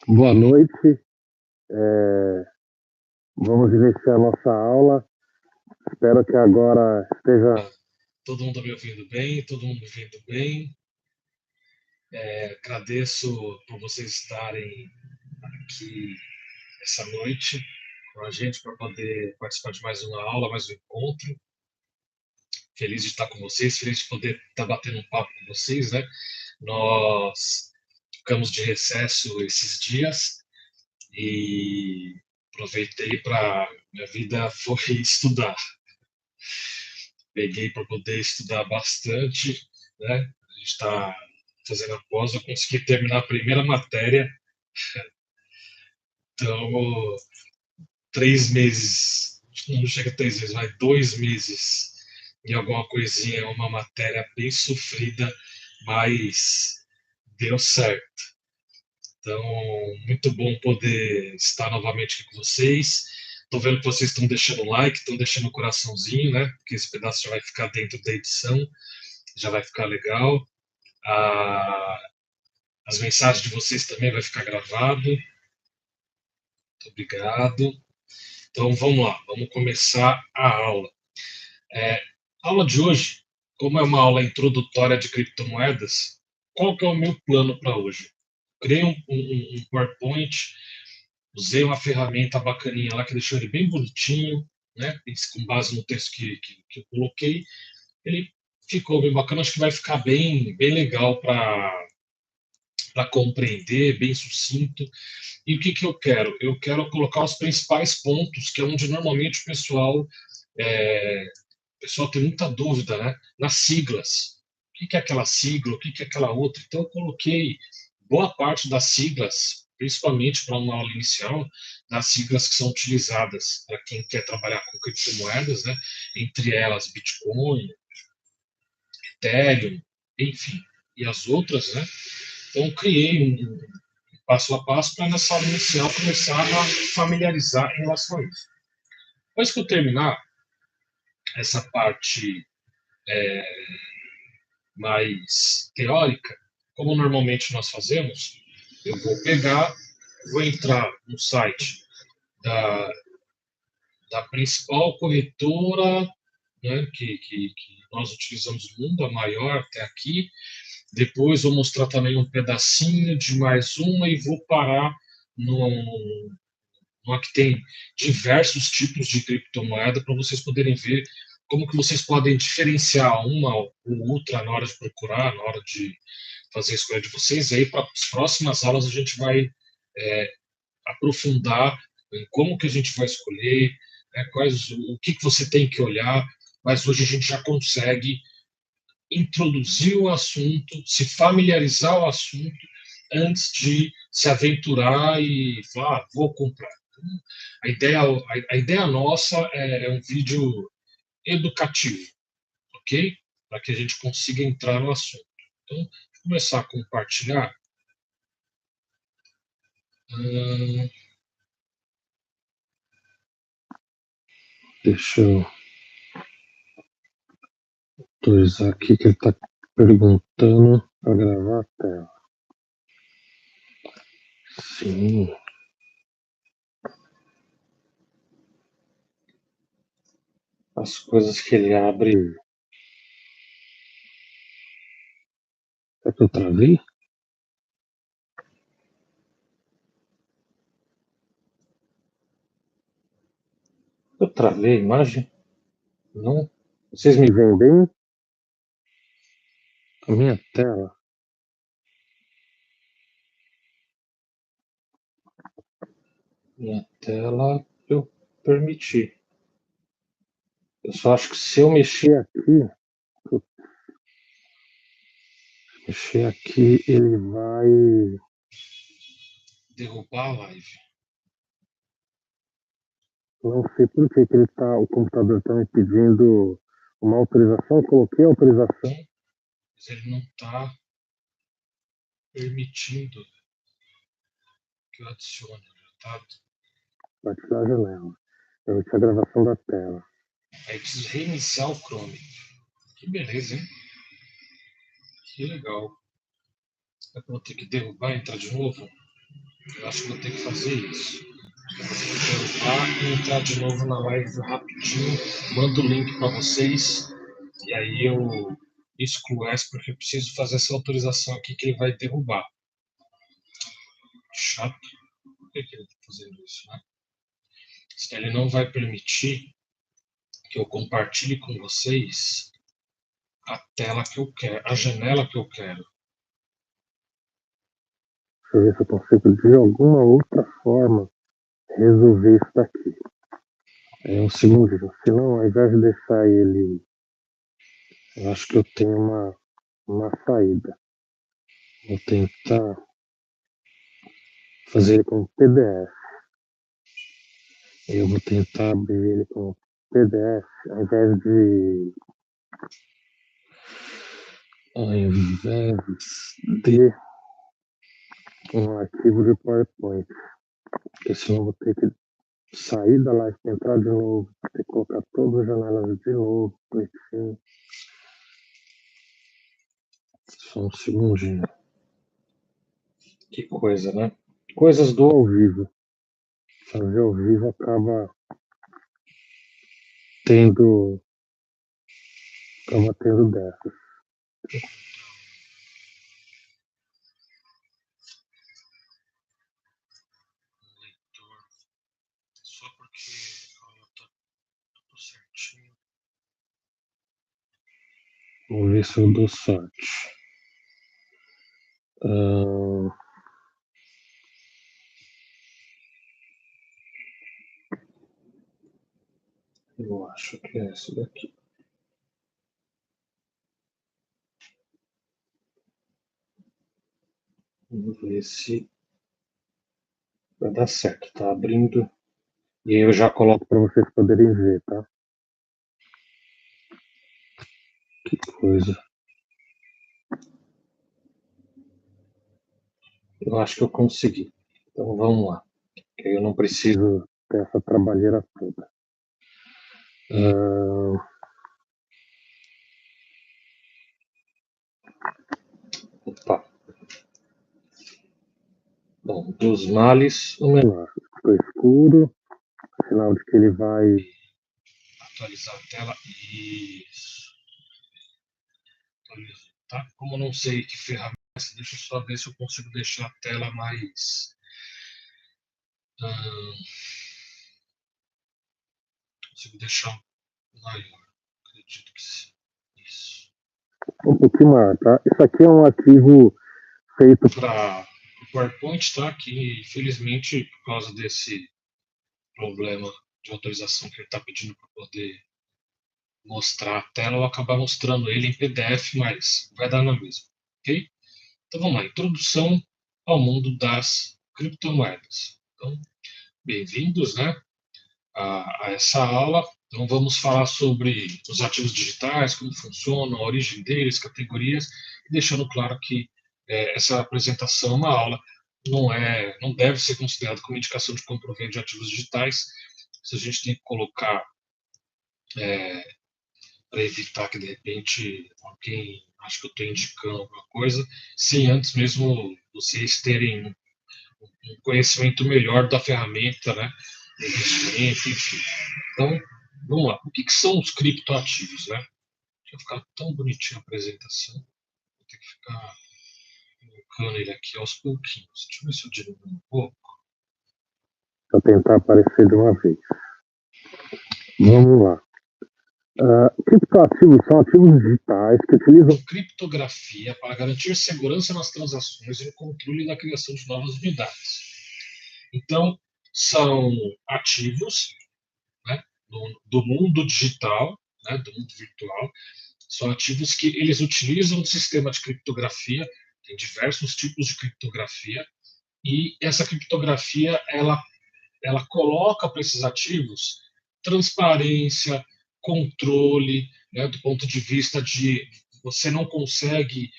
Boa noite. É, Vamos iniciar nossa aula. Espero que agora esteja. Todo mundo me ouvindo bem, todo mundo me vendo bem. Agradeço por vocês estarem aqui essa noite com a gente para poder participar de mais uma aula, mais um encontro. Feliz de estar com vocês, feliz de poder estar batendo um papo com vocês, né? Nós ficamos de recesso esses dias e aproveitei para minha vida foi estudar. Peguei para poder estudar bastante, né? A gente está fazendo a pós, eu consegui terminar a primeira matéria, então 3 meses, não chega a 3 meses, vai 2 meses e alguma coisinha, uma matéria bem sofrida, mas deu certo. Então, muito bom poder estar novamente aqui com vocês. Estou vendo que vocês estão deixando like, estão deixando o coraçãozinho, né? Porque esse pedaço já vai ficar dentro da edição, já vai ficar legal. As mensagens de vocês também vai ficar gravado. Muito obrigado. Então vamos lá, vamos começar a aula. A aula de hoje, como é uma aula introdutória de criptomoedas, qual que é o meu plano para hoje? Criei um PowerPoint, usei uma ferramenta bacaninha lá que deixou ele bem bonitinho, né? Com base no texto que eu coloquei. Ele ficou bem bacana, acho que vai ficar bem legal para compreender, bem sucinto. E o que eu quero? Eu quero colocar os principais pontos, que é onde normalmente o pessoal tem muita dúvida, né? Nas siglas. O que é aquela sigla? O que é aquela outra? Então, eu coloquei boa parte das siglas, principalmente para uma aula inicial, das siglas que são utilizadas para quem quer trabalhar com criptomoedas, né? Entre elas Bitcoin, Ethereum, enfim, e as outras, né? Então, criei um passo a passo para nessa aula inicial começar a familiarizar em relação a isso. Depois que eu terminar essa parte mais teórica, como normalmente nós fazemos, eu vou pegar, vou entrar no site da, da principal corretora, né, que nós utilizamos no mundo, a maior até aqui. Depois vou mostrar também um pedacinho de mais uma e vou parar no, que tem diversos tipos de criptomoeda para vocês poderem ver como que vocês podem diferenciar uma ou outra na hora de procurar, na hora de fazer a escolha de vocês. E aí, para as próximas aulas, a gente vai é, aprofundar em como que a gente vai escolher, né, o que você tem que olhar, mas hoje a gente já consegue introduzir o assunto, se familiarizar o assunto antes de se aventurar e falar, vou comprar. Então, a ideia nossa é um vídeo educativo, ok? Para que a gente consiga entrar no assunto. Então, vou começar a compartilhar. Hum, Deixa eu atualizar aqui que ele está perguntando para gravar a tela. Sim. As coisas que ele abre. É que eu travei? Eu travei a imagem? Não? Vocês me veem bem? A minha tela. Minha tela eu permiti. Eu só acho que se eu mexer aqui, ele vai. derrubar a live. Não sei por que ele tá, o computador está me pedindo uma autorização. Coloquei a autorização. Mas ele não está permitindo que eu adicione. Tá? Compartilhar a janela. Permitir a gravação da tela. Aí preciso reiniciar o Chrome. Que beleza, hein? Que legal. Eu vou ter que derrubar e entrar de novo? Eu acho que vou ter que fazer isso. Eu vou tentar e entrar de novo na live rapidinho. Mando o link para vocês. E aí eu excluo essa porque eu preciso fazer essa autorização aqui que ele vai derrubar. Chato. Por que ele está fazendo isso, né? Se ele não vai permitir que eu compartilhe com vocês a tela que eu quero, a janela que eu quero. Deixa eu ver se eu consigo de alguma outra forma resolver isso daqui. É um segundinho. Se não, ao invés de deixar ele, eu acho que eu tenho uma saída. Vou tentar fazer ele com PDF. Eu vou tentar abrir ele com PDF ao invés de um arquivo de PowerPoint. Porque senão eu vou ter que sair da live, entrar de novo, ter que colocar todas as janelas de novo, bonitinho. Só um segundinho. Que coisa, né? Coisas do ao vivo. Fazer ao vivo acaba tendo dessas. Só porque tá tudo certinho. Vamos ver se eu dou sorte. Eu acho que é esse daqui. Vamos ver se vai dar certo. Tá abrindo. E aí eu já coloco para vocês poderem ver, tá? Que coisa. Eu acho que eu consegui. Então vamos lá. Eu não preciso ter essa trabalheira toda. Opa. Bom, dos males, o menor. Ficou escuro. Sinal de que ele vai atualizar a tela. Isso. Atualizo, tá? Como eu não sei que ferramenta, deixa eu só ver se eu consigo deixar a tela mais. Consigo deixar maior. Acredito que sim. Isso. um pouquinho maior, tá? Isso aqui é um arquivo feito para o PowerPoint, tá? Que infelizmente, por causa desse problema de autorização que ele está pedindo para poder mostrar a tela, eu vou acabar mostrando ele em PDF, mas vai dar na mesma, ok? Então vamos lá, introdução ao mundo das criptomoedas. Então, bem-vindos, né, a essa aula. Então vamos falar sobre os ativos digitais, como funcionam, a origem deles, categorias, e deixando claro que essa apresentação é uma aula, não deve ser considerada como indicação de compra ou venda de ativos digitais. Se a gente tem que colocar para evitar que de repente alguém acha que eu estou indicando alguma coisa, sem antes mesmo vocês terem um conhecimento melhor da ferramenta, né, do investimento, enfim. Então, vamos lá. O que são os criptoativos, né? Deixa eu ficar tão bonitinho a apresentação. Vou ter que ficar colocando ele aqui aos pouquinhos. Deixa eu ver se eu diminuo um pouco. Vou tentar aparecer de uma vez. Vamos lá. Criptoativos são ativos digitais que utilizam criptografia para garantir segurança nas transações e no controle da criação de novas unidades. Então, são ativos, né, do mundo digital, né, do mundo virtual, são ativos que eles utilizam um sistema de criptografia, tem diversos tipos de criptografia, e essa criptografia ela coloca para esses ativos transparência, controle, né, do ponto de vista de você não consegue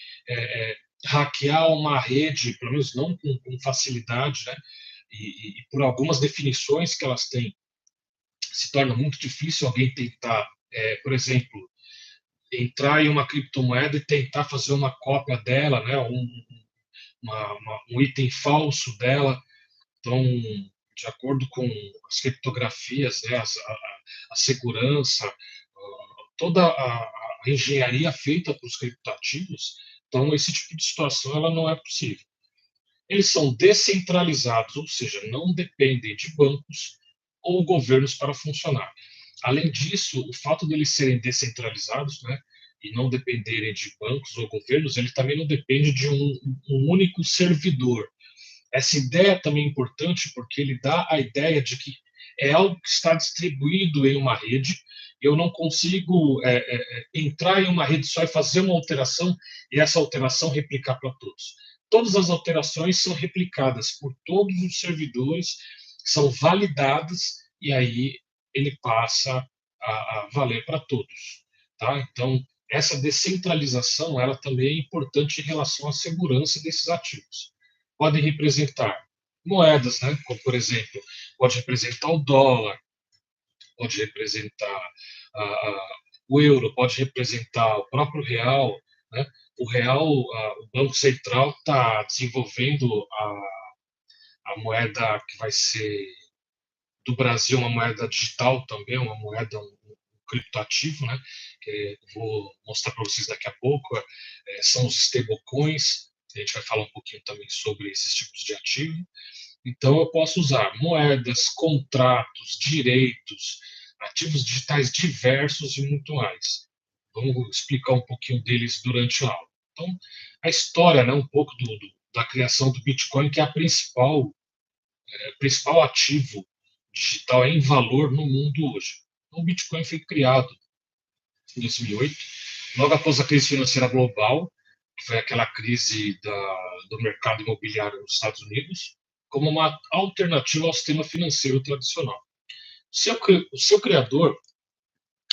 hackear uma rede, pelo menos não com facilidade, né, e por algumas definições que elas têm, se torna muito difícil alguém tentar, por exemplo, entrar em uma criptomoeda e tentar fazer uma cópia dela, né, um item falso dela. Então, de acordo com as criptografias, né, a segurança, toda a engenharia feita para os criptoativos, então esse tipo de situação ela não é possível. Eles são descentralizados, ou seja, não dependem de bancos ou governos para funcionar. Além disso, o fato de eles serem descentralizados, né, e não dependerem de bancos ou governos, ele também não depende de um único servidor. Essa ideia também é importante porque ele dá a ideia de que é algo que está distribuído em uma rede. Eu não consigo entrar em uma rede só e fazer uma alteração e essa alteração replicar para todos. Todas as alterações são replicadas por todos os servidores, são validadas e aí ele passa a valer para todos. Tá? Então, essa descentralização ela também é importante em relação à segurança desses ativos. Podem representar moedas, né? Como, por exemplo, pode representar o dólar, pode representar o euro, pode representar o próprio real, né? O real, o Banco Central está desenvolvendo a moeda que vai ser do Brasil, uma moeda digital também, uma moeda, um criptoativo, né? Que vou mostrar para vocês daqui a pouco, são os stablecoins. A gente vai falar um pouquinho também sobre esses tipos de ativo. Então, eu posso usar moedas, contratos, direitos, ativos digitais diversos e muito mais. Vamos explicar um pouquinho deles durante a aula. Então, a história, né, um pouco da criação do Bitcoin, que é a principal ativo digital em valor no mundo hoje. Então, o Bitcoin foi criado em 2008, logo após a crise financeira global, que foi aquela crise do mercado imobiliário nos Estados Unidos, como uma alternativa ao sistema financeiro tradicional. O seu criador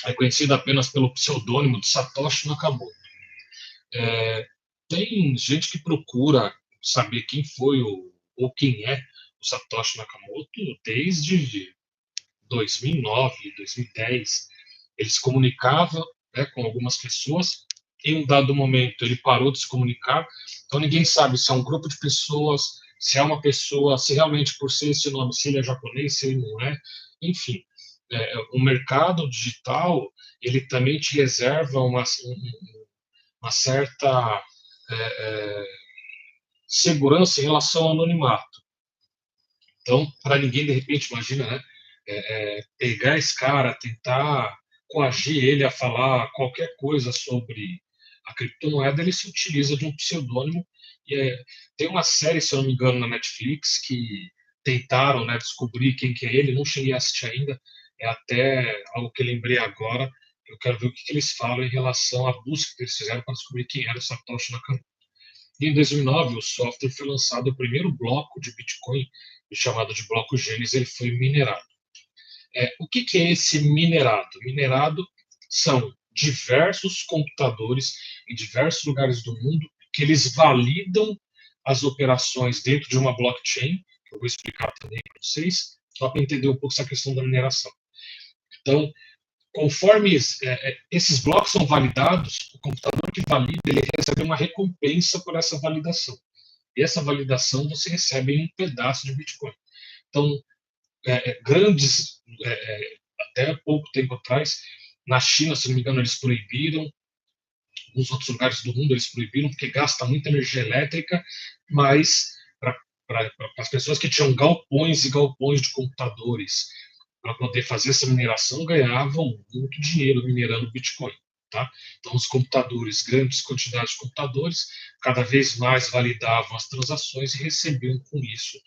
é conhecido apenas pelo pseudônimo de Satoshi Nakamoto. Tem gente que procura saber quem foi ou quem é o Satoshi Nakamoto desde 2009, 2010. Ele se comunicava, né, com algumas pessoas. Em um dado momento, ele parou de se comunicar. Então, ninguém sabe se é um grupo de pessoas, se é uma pessoa, se realmente, por ser esse nome, se ele é japonês, se ele não é. Enfim, o mercado digital, ele também te reserva uma certa segurança em relação ao anonimato. Então, para ninguém, de repente, imagina, né, pegar esse cara, tentar coagir ele a falar qualquer coisa sobre a criptomoeda, ele se utiliza de um pseudônimo. E tem uma série, se eu não me engano, na Netflix, que tentaram, né, descobrir quem que é ele, não cheguei a assistir ainda, é até algo que eu lembrei agora. Eu quero ver o que eles falam em relação à busca que eles fizeram para descobrir quem era o Satoshi Nakamoto. E em 2009, o software foi lançado, o primeiro bloco de Bitcoin, chamado de bloco Gênesis, ele foi minerado. O que é esse minerado? Minerado são diversos computadores em diversos lugares do mundo que eles validam as operações dentro de uma blockchain, que eu vou explicar também para vocês, só para entender um pouco essa questão da mineração. Então, conforme esses blocos são validados, o computador que valida, ele recebe uma recompensa por essa validação. E essa validação você recebe em um pedaço de Bitcoin. Então, grandes, até pouco tempo atrás, na China, se não me engano, eles proibiram, nos outros lugares do mundo eles proibiram, porque gasta muita energia elétrica, mas para as pessoas que tinham galpões e galpões de computadores para poder fazer essa mineração, ganhavam muito dinheiro minerando Bitcoin. Tá? Então, os computadores, grandes quantidades de computadores, cada vez mais validavam as transações e recebiam com isso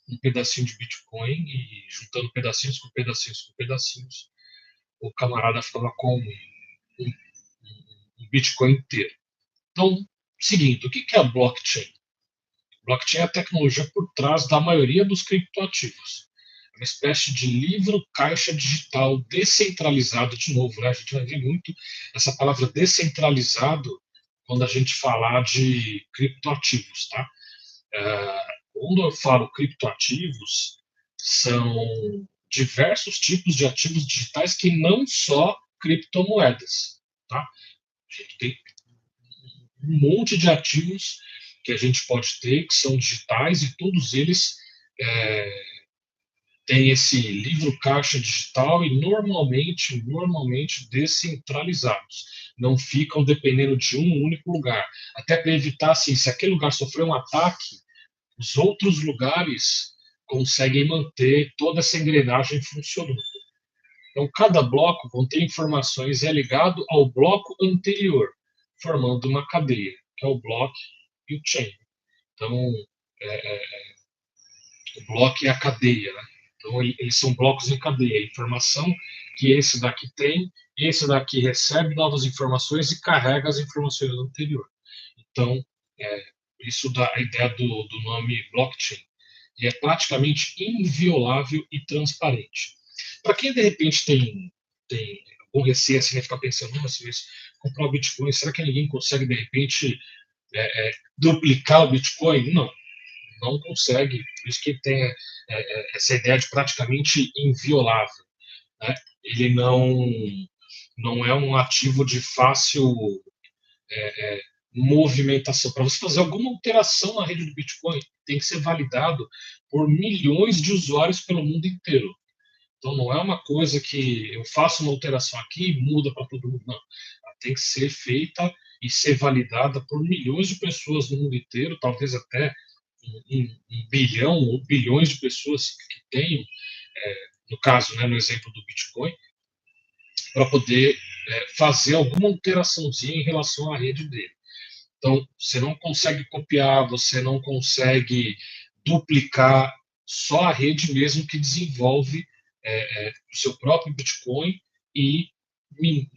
um pedacinho de Bitcoin, e juntando pedacinhos com pedacinhos com pedacinhos, o camarada ficava com um Bitcoin inteiro. Então, seguinte, o que é a blockchain? Blockchain é a tecnologia por trás da maioria dos criptoativos. É uma espécie de livro-caixa digital descentralizado, de novo, né? A gente vai ver muito essa palavra descentralizado quando a gente falar de criptoativos, tá? Quando eu falo criptoativos, são diversos tipos de ativos digitais que não só criptomoedas, tá? A gente tem um monte de ativos que a gente pode ter, que são digitais, e todos eles têm esse livro caixa digital e normalmente descentralizados. Não ficam dependendo de um único lugar. Até para evitar, assim, se aquele lugar sofrer um ataque, os outros lugares conseguem manter toda essa engrenagem funcionando. Então, cada bloco contém informações e é ligado ao bloco anterior, formando uma cadeia, que é o bloco e o chain. Então, é, é, o bloco é a cadeia, né? Então, eles são blocos em cadeia. A informação que esse daqui tem, esse daqui recebe novas informações e carrega as informações do anterior. Então, isso dá a ideia do nome blockchain. E é praticamente inviolável e transparente. Para quem, de repente, tem algum receio, assim, né, ficar pensando, nossa, mas comprar o Bitcoin, será que ninguém consegue, de repente, duplicar o Bitcoin? Não consegue. Por isso que tem essa ideia de praticamente inviolável. Né? Ele não é um ativo de fácil movimentação. Para você fazer alguma alteração na rede do Bitcoin, tem que ser validado por milhões de usuários pelo mundo inteiro. Então, não é uma coisa que eu faço uma alteração aqui e muda para todo mundo. Não. Ela tem que ser feita e ser validada por milhões de pessoas no mundo inteiro, talvez até um bilhão ou bilhões de pessoas que tenham, no caso, né, no exemplo do Bitcoin, para poder fazer alguma alteraçãozinha em relação à rede dele. Então, você não consegue copiar, você não consegue duplicar, só a rede mesmo que desenvolve o seu próprio Bitcoin e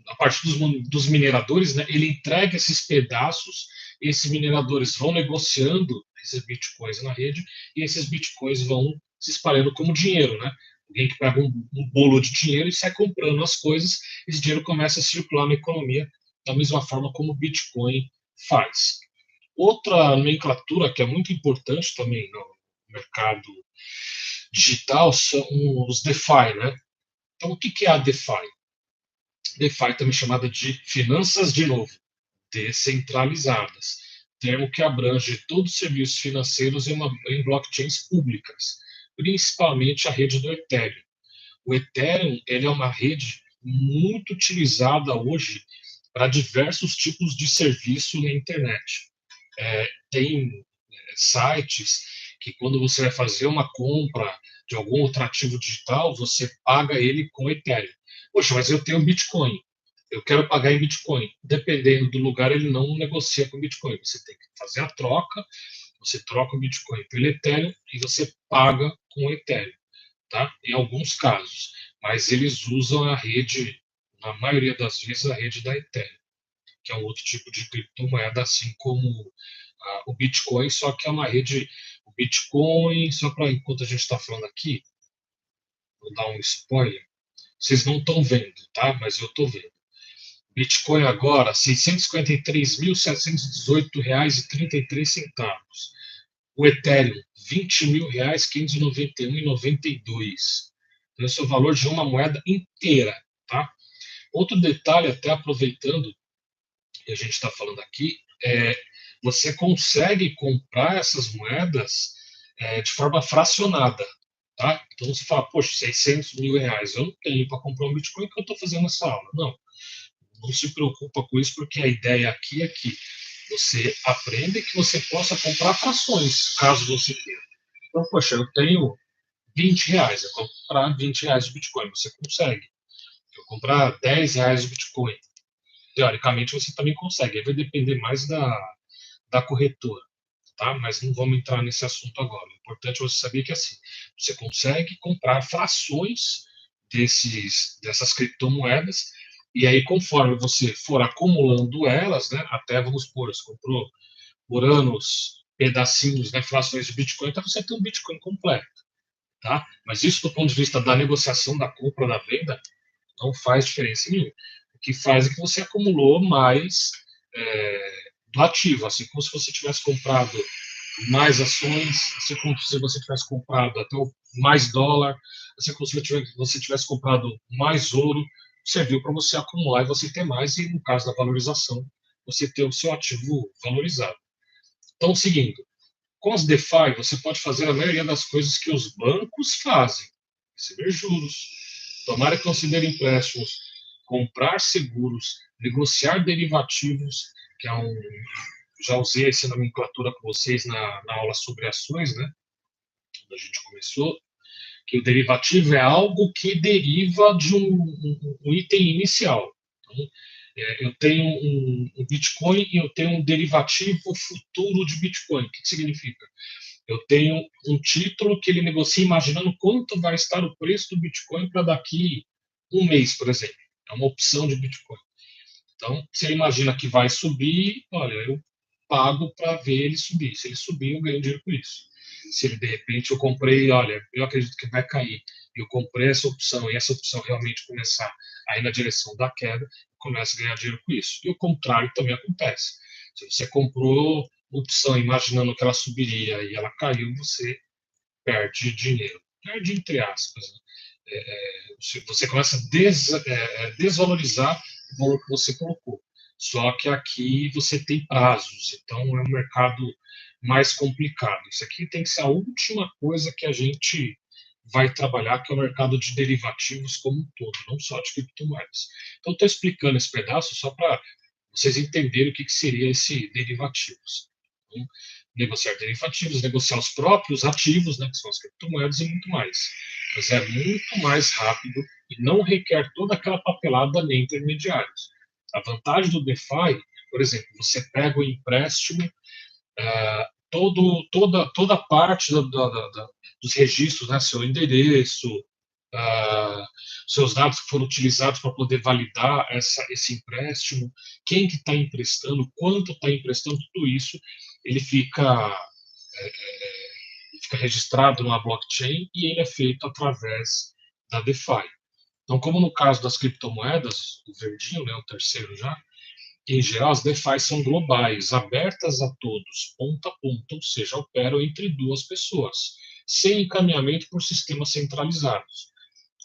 a partir dos mineradores, né, ele entrega esses pedaços, esses mineradores vão negociando esses bitcoins na rede e esses bitcoins vão se espalhando como dinheiro, né? Alguém que pega um bolo de dinheiro e sai comprando as coisas, esse dinheiro começa a circular na economia da mesma forma como o Bitcoin faz. Outra nomenclatura que é muito importante também no mercado digital são os DeFi, né? Então, o que é a DeFi? DeFi também chamada de finanças, de novo, descentralizadas, termo que abrange todos os serviços financeiros em blockchains públicas, principalmente a rede do Ethereum. O Ethereum ele é uma rede muito utilizada hoje para diversos tipos de serviço na internet. Tem sites que quando você vai fazer uma compra de algum outro ativo digital, você paga ele com Ethereum. Poxa, mas eu tenho Bitcoin. Eu quero pagar em Bitcoin. Dependendo do lugar, ele não negocia com Bitcoin. Você tem que fazer a troca, você troca o Bitcoin pelo Ethereum e você paga com Ethereum, tá? Em alguns casos. Mas eles usam a rede, na maioria das vezes, a rede da Ethereum, que é um outro tipo de criptomoeda, assim como o Bitcoin, só que é uma rede. O Bitcoin, só para enquanto a gente está falando aqui, vou dar um spoiler. Vocês não estão vendo, tá? Mas eu estou vendo. Bitcoin agora, R$ 653.718,33. O Ethereum, R$ 20.591,92. Então, esse é o valor de uma moeda inteira, tá? Outro detalhe, até aproveitando que a gente está falando aqui, você consegue comprar essas moedas de forma fracionada. Tá? Então você fala, poxa, R$ 600.000, eu não tenho para comprar um Bitcoin que eu estou fazendo essa aula. Não se preocupa com isso, porque a ideia aqui é que você aprenda que você possa comprar frações, caso você queira. Então, poxa, eu tenho R$ 20, eu vou comprar R$ 20 de Bitcoin, você consegue. Eu comprar R$ 10 de Bitcoin, teoricamente você também consegue. Aí vai depender mais da corretora, tá? Mas não vamos entrar nesse assunto agora. O importante é você saber que assim, você consegue comprar frações dessas criptomoedas e aí conforme você for acumulando elas, né, até vamos supor, você comprou por anos pedacinhos, né, frações de Bitcoin, então você tem um Bitcoin completo, tá? Mas isso do ponto de vista da negociação, da compra, da venda, não faz diferença nenhuma. O que faz é que você acumulou mais do ativo, assim como se você tivesse comprado mais ações, assim como se você tivesse comprado até mais dólar, assim como se você tivesse comprado mais ouro, serviu para você acumular e você ter mais, e no caso da valorização, você ter o seu ativo valorizado. Então, seguindo, com as DeFi, você pode fazer a maioria das coisas que os bancos fazem: receber juros, tomar e conceder empréstimos, comprar seguros, negociar derivativos, que é já usei essa nomenclatura com vocês na aula sobre ações, né? Quando a gente começou, que o derivativo é algo que deriva de um item inicial. Então, eu tenho um Bitcoin e eu tenho um derivativo futuro de Bitcoin. O que significa? Eu tenho um título que ele negocia imaginando quanto vai estar o preço do Bitcoin para daqui um mês, por exemplo. É uma opção de Bitcoin. Então, se ele imagina que vai subir, olha, eu pago para ver ele subir. Se ele subir, eu ganho dinheiro com isso. Se ele, de repente, eu comprei, olha, eu acredito que vai cair, e eu comprei essa opção, e essa opção realmente começar a ir na direção da queda, eu começo a ganhar dinheiro com isso. E o contrário também acontece. Se você comprou opção imaginando que ela subiria e ela caiu, você perde dinheiro. Perde entre aspas. Né? Você começa a desvalorizar o valor que você colocou. Só que aqui você tem prazos, então é um mercado mais complicado. Isso aqui tem que ser a última coisa que a gente vai trabalhar, que é o mercado de derivativos como um todo, não só de criptomoedas. Então, estou explicando esse pedaço só para vocês entenderem o que seria esse derivativos. Então, negociar derivativos, negociar os próprios ativos, né, que são as criptomoedas e muito mais. Mas é muito mais rápido e não requer toda aquela papelada nem intermediários. A vantagem do DeFi, por exemplo, você pega o empréstimo, toda parte dos registros, né, seu endereço, seus dados que foram utilizados para poder validar esse empréstimo, quem que está emprestando, quanto está emprestando, tudo isso, ele fica registrado numa blockchain e ele é feito através da DeFi. Então, como no caso das criptomoedas, o verdinho, né, o terceiro já, em geral, as DeFi são globais, abertas a todos, ponta a ponta, ou seja, operam entre duas pessoas, sem encaminhamento por sistemas centralizados,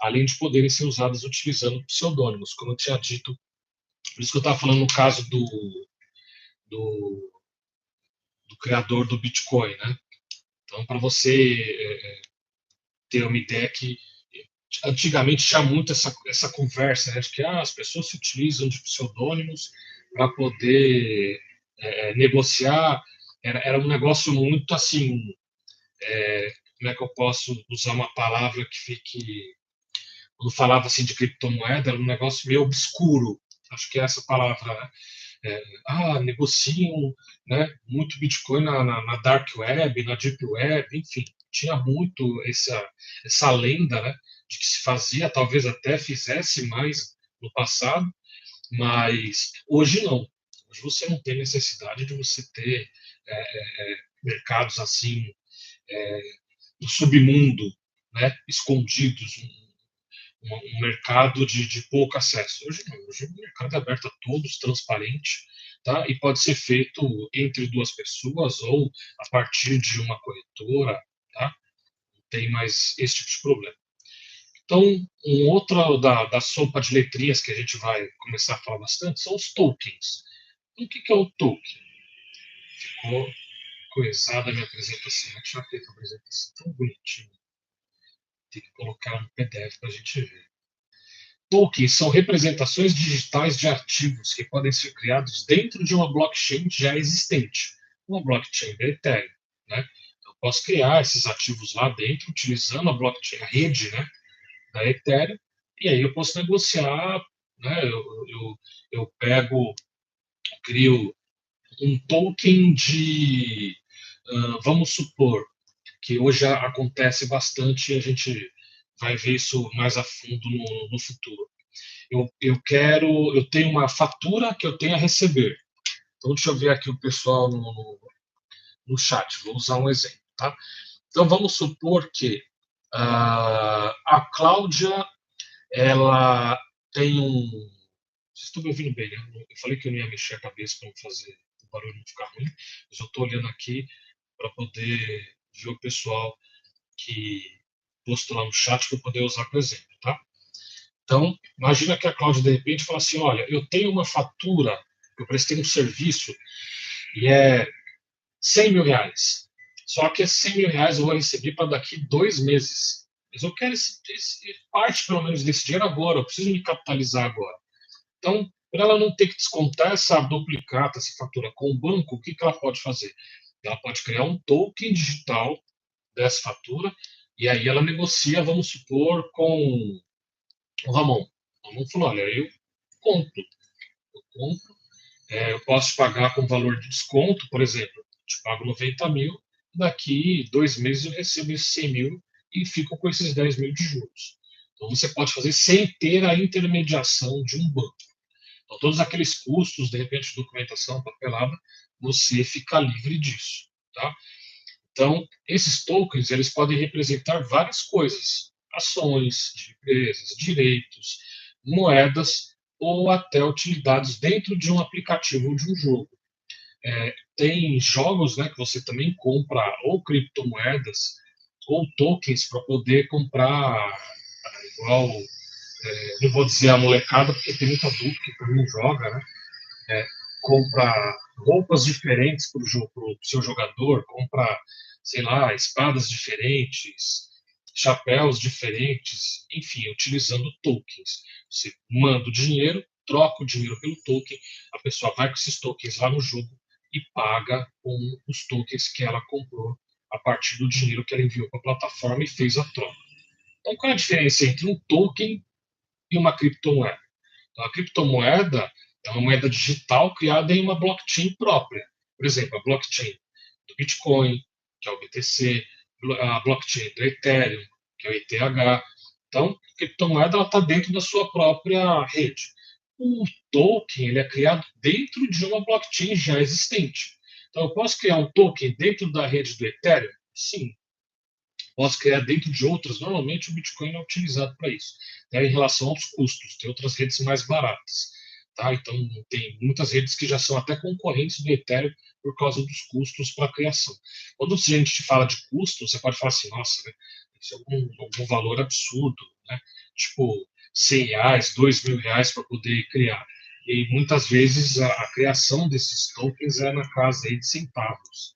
além de poderem ser usadas utilizando pseudônimos, como eu tinha dito. Por isso que eu estava falando no caso do, do criador do Bitcoin. Né? Então, para você ter uma ideia que antigamente tinha muito essa conversa, né, de que as pessoas se utilizam de pseudônimos para poder negociar. Era um negócio muito assim, como é que eu posso usar uma palavra que fique... Quando falava assim de criptomoeda, era um negócio meio obscuro. Acho que é essa palavra, né? Negociam, né, muito Bitcoin na Dark Web, na Deep Web, enfim, tinha muito essa lenda, né, de que se fazia, talvez até fizesse mais no passado, mas hoje não. Hoje você não tem necessidade de você ter mercados assim, no submundo, né, escondidos, um mercado de pouco acesso. Hoje não, hoje o mercado é aberto a todos, transparente, tá? E pode ser feito entre duas pessoas ou a partir de uma corretora, tá? Não tem mais esse tipo de problema. Então, um outro da sopa de letrinhas que a gente vai começar a falar bastante são os tokens. Então, o que é o token? Ficou coisada a minha apresentação. Eu tinha feito uma apresentação tão bonitinha. Tem que colocar no PDF para a gente ver. Tokens são representações digitais de arquivos que podem ser criados dentro de uma blockchain já existente, uma blockchain da Ethereum. Né? Eu posso criar esses ativos lá dentro utilizando a blockchain, a rede, né, da Ethereum, e aí eu posso negociar. Né? Eu pego, crio um token de. Vamos supor que hoje acontece bastante e a gente vai ver isso mais a fundo no futuro. Eu tenho uma fatura que eu tenho a receber. Então, deixa eu ver aqui o pessoal no chat. Vou usar um exemplo, tá? Então, vamos supor que a Cláudia, ela tem um... Vocês estão me ouvindo bem, né? Eu falei que eu não ia mexer a cabeça para não fazer o barulho não ficar ruim, mas eu estou olhando aqui para poder ver o pessoal que postou lá no chat para poder usar como exemplo, tá? Então, imagina que a Cláudia, de repente, fala assim, olha, eu tenho uma fatura, eu prestei um serviço, e R$ 100 mil. Só que esses R$ 100 mil eu vou receber para daqui 2 meses. Mas eu quero parte, pelo menos, desse dinheiro agora. Eu preciso me capitalizar agora. Então, para ela não ter que descontar essa duplicata, essa fatura com o banco, o que ela pode fazer? Ela pode criar um token digital dessa fatura e aí ela negocia, vamos supor, com o Ramon. O Ramon falou: olha, compro, eu compro, eu posso pagar com valor de desconto, por exemplo, eu te pago 90 mil, daqui 2 meses eu recebo esses 100 mil e fico com esses 10 mil de juros. Então você pode fazer sem ter a intermediação de um banco. Então, todos aqueles custos, de repente, documentação, papelada, você fica livre disso. Tá? Então, esses tokens eles podem representar várias coisas: ações de empresas, direitos, moedas ou até utilidades dentro de um aplicativo ou de um jogo. Tem jogos, né, que você também compra ou criptomoedas ou tokens para poder comprar, igual, não vou dizer a molecada, porque tem muito adulto que também joga, né? Compra roupas diferentes para o seu jogador, compra, sei lá, espadas diferentes, chapéus diferentes, enfim, utilizando tokens. Você manda o dinheiro, troca o dinheiro pelo token, a pessoa vai com esses tokens lá no jogo e paga com os tokens que ela comprou a partir do dinheiro que ela enviou para a plataforma e fez a troca. Então, qual é a diferença entre um token e uma criptomoeda? Então, a criptomoeda é uma moeda digital criada em uma blockchain própria. Por exemplo, a blockchain do Bitcoin, que é o BTC, a blockchain do Ethereum, que é o ETH. Então, a criptomoeda está dentro da sua própria rede. O token ele é criado dentro de uma blockchain já existente. Então, eu posso criar um token dentro da rede do Ethereum? Sim. Posso criar dentro de outras. Normalmente, o Bitcoin é utilizado para isso. Em relação aos custos, tem outras redes mais baratas. Tá? Então, tem muitas redes que já são até concorrentes do Ethereum por causa dos custos para a criação. Quando a gente fala de custo, você pode falar assim: nossa, né, isso é algum valor absurdo, né? Tipo, R$ 100, R$ 2.000 para poder criar. E muitas vezes a criação desses tokens é na casa aí de centavos.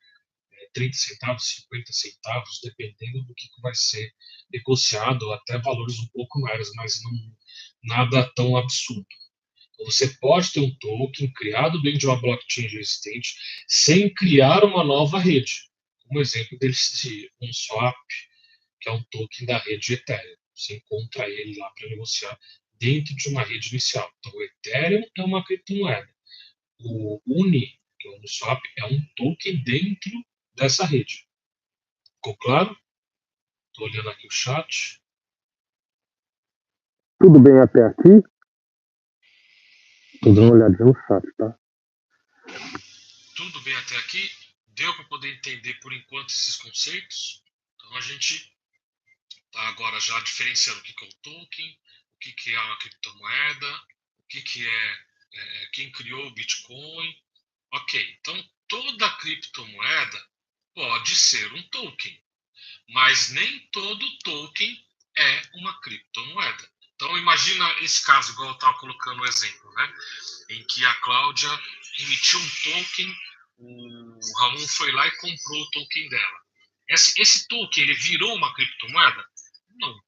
30 centavos, 50 centavos, dependendo do que vai ser negociado, até valores um pouco maiores, mas não nada tão absurdo. Então, você pode ter um token criado dentro de uma blockchain já existente, sem criar uma nova rede. Um exemplo desse Uniswap, que é um token da rede Ethereum. Você encontra ele lá para negociar dentro de uma rede inicial. Então, o Ethereum é uma criptomoeda. O Uni, que é o Uniswap, é um token dentro dessa rede. Ficou claro? Estou olhando aqui o chat. Tudo bem até aqui? Tô dando uma olhadinha no chat, tá? Tudo bem até aqui? Deu para poder entender por enquanto esses conceitos? Então a gente está agora já diferenciando o que é o token, o que é uma criptomoeda, o que é quem criou o Bitcoin. Ok, então toda criptomoeda pode ser um token, mas nem todo token é uma criptomoeda. Então imagina esse caso, igual eu estava colocando o exemplo, né? Em que a Cláudia emitiu um token, o Ramon foi lá e comprou o token dela. Esse token, ele virou uma criptomoeda? Não.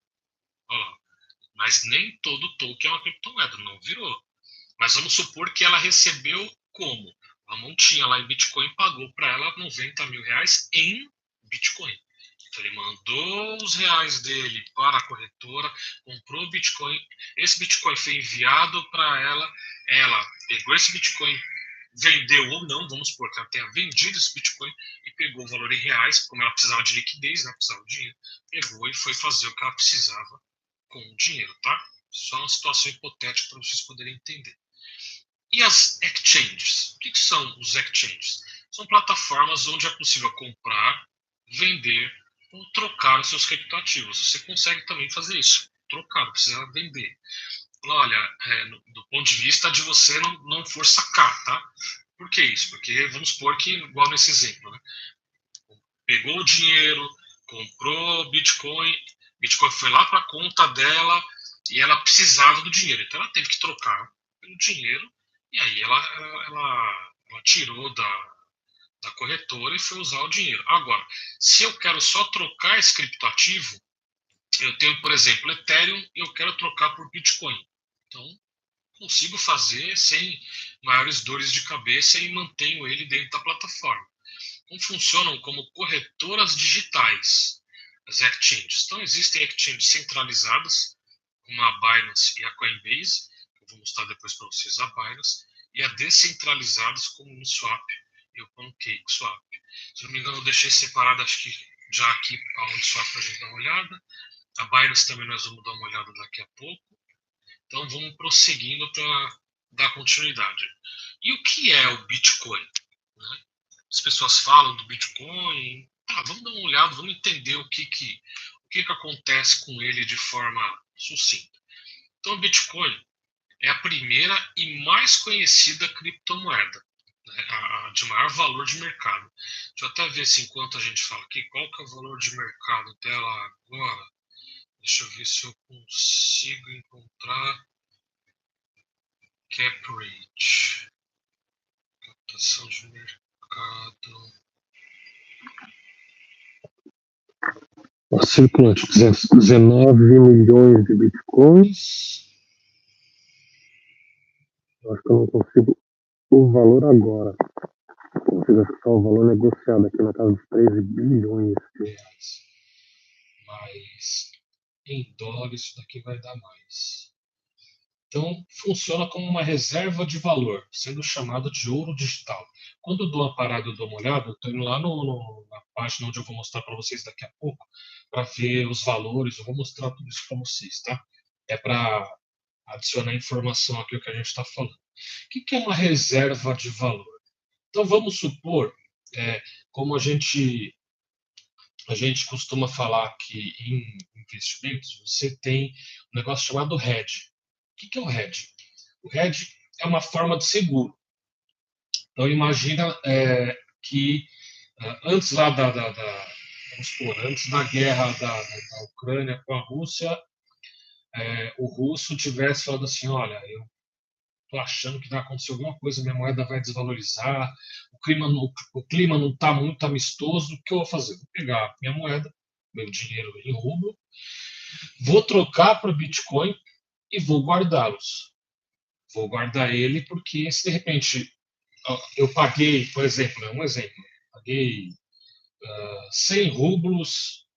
Ó, mas nem todo token é uma criptomoeda, não virou. Mas vamos supor que ela recebeu como? O Ramon tinha lá em Bitcoin, pagou para ela R$ 90.000 em Bitcoin. Então ele mandou os reais dele para a corretora, comprou Bitcoin, esse Bitcoin foi enviado para ela pegou esse Bitcoin, vendeu ou não, vamos supor que ela tenha vendido esse Bitcoin e pegou o valor em reais, como ela precisava de liquidez, né, precisava de dinheiro, pegou e foi fazer o que ela precisava com o dinheiro, tá? Só uma situação hipotética para vocês poderem entender. E as exchanges? O que são os exchanges? São plataformas onde é possível comprar, vender ou trocar os seus criptoativos. Você consegue também fazer isso, trocar, não precisa vender. Olha, do ponto de vista de você não for sacar, tá? Por que isso? Porque vamos supor que, igual nesse exemplo, né? Pegou o dinheiro, comprou Bitcoin, Bitcoin foi lá para a conta dela e ela precisava do dinheiro. Então ela teve que trocar pelo dinheiro e aí ela tirou da da corretora e foi usar o dinheiro. Agora, se eu quero só trocar esse criptoativo, eu tenho, por exemplo, Ethereum e eu quero trocar por Bitcoin. Então, consigo fazer sem maiores dores de cabeça e mantenho ele dentro da plataforma. Então, funcionam como corretoras digitais, as exchanges. Então, existem exchanges centralizadas, como a Binance e a Coinbase, que eu vou mostrar depois para vocês a Binance, e a descentralizadas, como o Uniswap e o PancakeSwap. Se não me engano, eu deixei separado, acho que já aqui a Uniswap para a gente dar uma olhada. A Binance também nós vamos dar uma olhada daqui a pouco. Então, vamos prosseguindo para dar continuidade. E o que é o Bitcoin? Né? As pessoas falam do Bitcoin. Vamos dar uma olhada, vamos entender o que acontece com ele de forma sucinta. Então, o Bitcoin é a primeira e mais conhecida criptomoeda, né? A de maior valor de mercado. Deixa eu até ver se enquanto a gente fala aqui, qual que é o valor de mercado dela agora. Deixa eu ver se eu consigo encontrar cap rate, captação de mercado. O circulante, 19 milhões de bitcoins. Eu acho que eu não consigo o valor agora. Eu consigo achar o valor negociado aqui na casa dos 13 bilhões de reais. Mas em dólar isso daqui vai dar mais. Então, funciona como uma reserva de valor, sendo chamado de ouro digital. Quando eu dou uma parada e dou uma olhada, eu estou indo lá na página onde eu vou mostrar para vocês daqui a pouco, para ver os valores, eu vou mostrar tudo isso para vocês, tá? É para adicionar informação aqui o que a gente está falando. O que é uma reserva de valor? Então, vamos supor, como a gente costuma falar que em investimentos, você tem um negócio chamado hedge. O que é o hedge? O hedge é uma forma de seguro. Então, imagina que antes lá vamos supor, antes da guerra da Ucrânia com a Rússia, o russo tivesse falado assim, olha, eu estou achando que vai acontecer alguma coisa, minha moeda vai desvalorizar, o clima não está muito amistoso, o que eu vou fazer? Vou pegar minha moeda, meu dinheiro em rublo, vou trocar para Bitcoin e vou guardá-los. Vou guardar ele porque se de repente eu paguei, por exemplo, paguei 100 rublos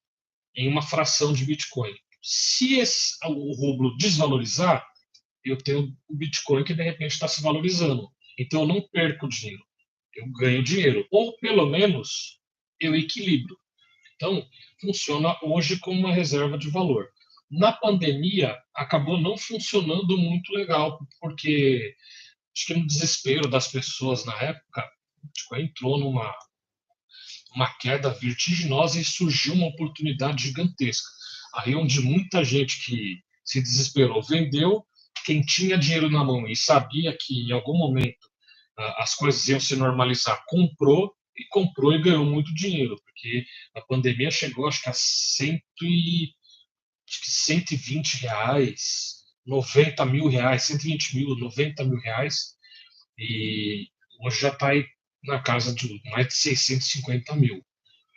em uma fração de Bitcoin. Se o rublo desvalorizar, eu tenho o Bitcoin que de repente está se valorizando. Então eu não perco dinheiro, eu ganho dinheiro. Ou pelo menos eu equilibro. Então, funciona hoje como uma reserva de valor. Na pandemia, acabou não funcionando muito legal, porque acho que no desespero das pessoas na época, entrou numa queda vertiginosa e surgiu uma oportunidade gigantesca. Aí onde muita gente que se desesperou vendeu, quem tinha dinheiro na mão e sabia que em algum momento as coisas iam se normalizar, comprou e ganhou muito dinheiro, porque a pandemia chegou acho que a 120 reais, 90 mil reais, 120 mil, 90 mil reais, e hoje já está aí na casa de mais de 650 mil.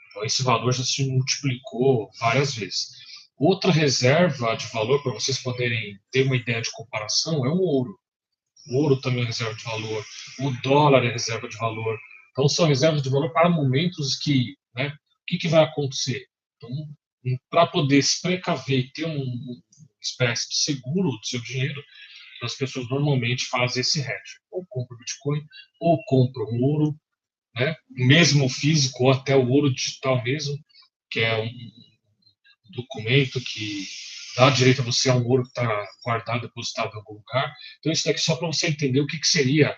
Então, esse valor já se multiplicou várias vezes. Outra reserva de valor, para vocês poderem ter uma ideia de comparação, é o ouro. O ouro também é reserva de valor, o dólar é reserva de valor. Então, são reservas de valor para momentos que, né, o que vai acontecer? Então, para poder se precaver e ter uma espécie de seguro do seu dinheiro, as pessoas normalmente fazem esse hedge. Ou compram Bitcoin, ou compram ouro, né, mesmo físico, ou até o ouro digital mesmo, que é um documento que dá direito a você a um ouro que está guardado, depositado em algum lugar. Então, isso daqui é só para você entender o que seria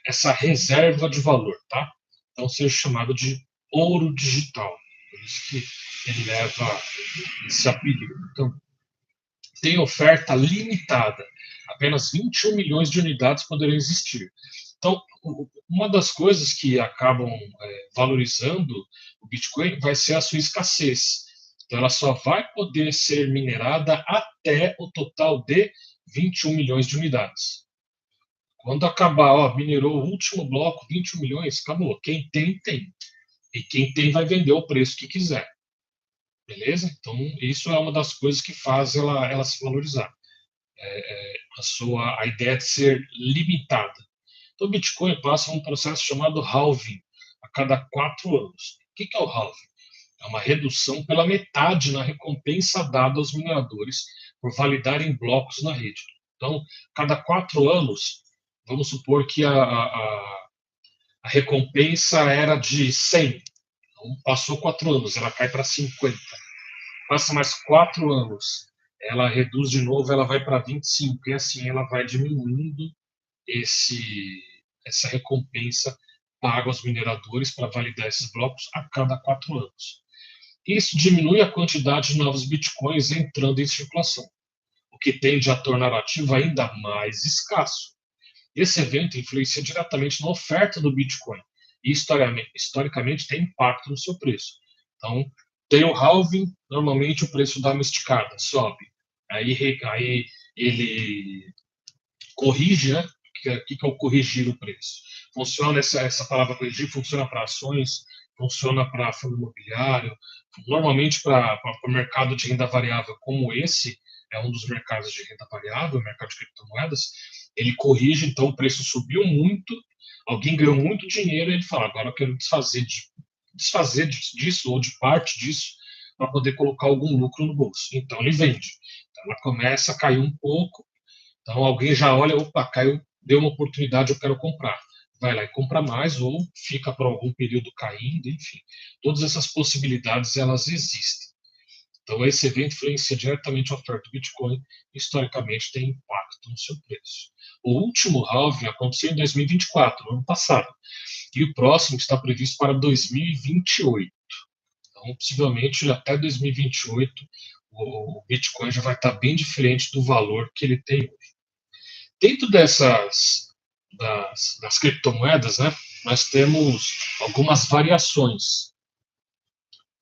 essa reserva de valor, tá? Então, seja chamado de ouro digital. Por isso que ele leva esse apelido. Então, tem oferta limitada. Apenas 21 milhões de unidades poderão existir. Então, uma das coisas que acabam valorizando o Bitcoin vai ser a sua escassez. Então, ela só vai poder ser minerada até o total de 21 milhões de unidades. Quando acabar, ó, minerou o último bloco, 21 milhões, acabou. Quem tem, tem. E quem tem vai vender o preço que quiser. Beleza? Então, isso é uma das coisas que faz ela se valorizar. A ideia de ser limitada. Então, o Bitcoin passa um processo chamado halving a cada 4 anos. O que é o halving? É uma redução pela metade na recompensa dada aos mineradores por validarem blocos na rede. Então, cada 4 anos, vamos supor que a recompensa era de 100. Então, passou 4 anos, ela cai para 50. Passa mais 4 anos, ela reduz de novo, ela vai para 25. E assim ela vai diminuindo essa recompensa paga aos mineradores para validar esses blocos a cada 4 anos. Isso diminui a quantidade de novos bitcoins entrando em circulação, o que tende a tornar o ativo ainda mais escasso. Esse evento influencia diretamente na oferta do Bitcoin e, historicamente, tem impacto no seu preço. Então, tem o halving, normalmente o preço dá uma esticada, sobe. Aí ele corrige, né? O que é o corrigir o preço? Funciona essa palavra corrigir, funciona para ações, funciona para fundo imobiliário, normalmente para o mercado de renda variável como esse, é um dos mercados de renda variável, o mercado de criptomoedas, ele corrige, então o preço subiu muito, alguém ganhou muito dinheiro e ele fala, agora eu quero desfazer disso ou de parte disso para poder colocar algum lucro no bolso. Então ele vende. Então, ela começa a cair um pouco, então alguém já olha, opa, caiu, deu uma oportunidade, eu quero comprar. Vai lá e compra mais ou fica por algum período caindo, enfim. Todas essas possibilidades elas existem. Então esse evento influencia diretamente a oferta do Bitcoin, historicamente tem impacto no seu preço. O último halving aconteceu em 2024, no ano passado, e o próximo está previsto para 2028. Então, possivelmente até 2028 o Bitcoin já vai estar bem diferente do valor que ele tem hoje. Dentro das criptomoedas, né, nós temos algumas variações.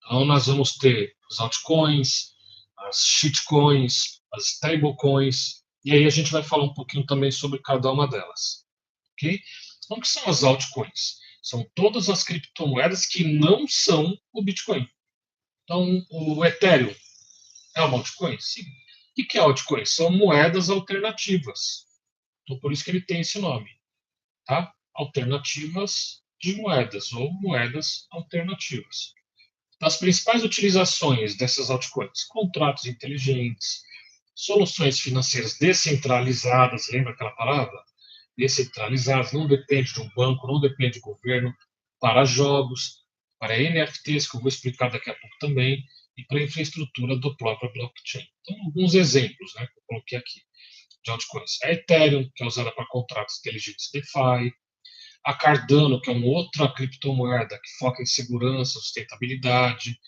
Então, nós vamos ter os altcoins, as shitcoins, as stablecoins, e aí a gente vai falar um pouquinho também sobre cada uma delas. Ok? Então, o que são as altcoins? São todas as criptomoedas que não são o Bitcoin. Então, o Ethereum é uma altcoin? Sim. O que é altcoin? São moedas alternativas. Então, por isso que ele tem esse nome. Tá? Alternativas de moedas ou moedas alternativas. As principais utilizações dessas altcoins: contratos inteligentes, soluções financeiras descentralizadas, lembra aquela palavra? Descentralizadas, não depende de um banco, não depende do governo, para jogos, para NFTs, que eu vou explicar daqui a pouco também, e para a infraestrutura do próprio blockchain. Então, alguns exemplos, né, que eu coloquei aqui de altcoins. A Ethereum, que é usada para contratos inteligentes DeFi, a Cardano, que é uma outra criptomoeda que foca em segurança, sustentabilidade,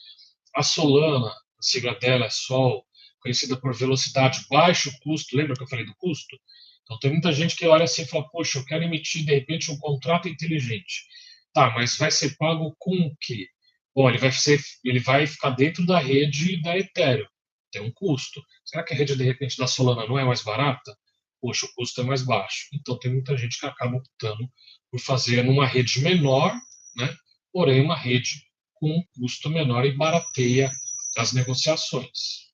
a Solana, a sigla dela é Sol, conhecida por velocidade, baixo custo, lembra que eu falei do custo? Então tem muita gente que olha assim e fala, poxa, eu quero emitir de repente um contrato inteligente. Tá, mas vai ser pago com o quê? Bom, ele vai ficar dentro da rede da Ethereum. Tem um custo. Será que a rede, de repente, da Solana não é mais barata? Poxa, o custo é mais baixo. Então tem muita gente que acaba optando por fazer numa rede menor, né? Porém uma rede com um custo menor e barateia as negociações.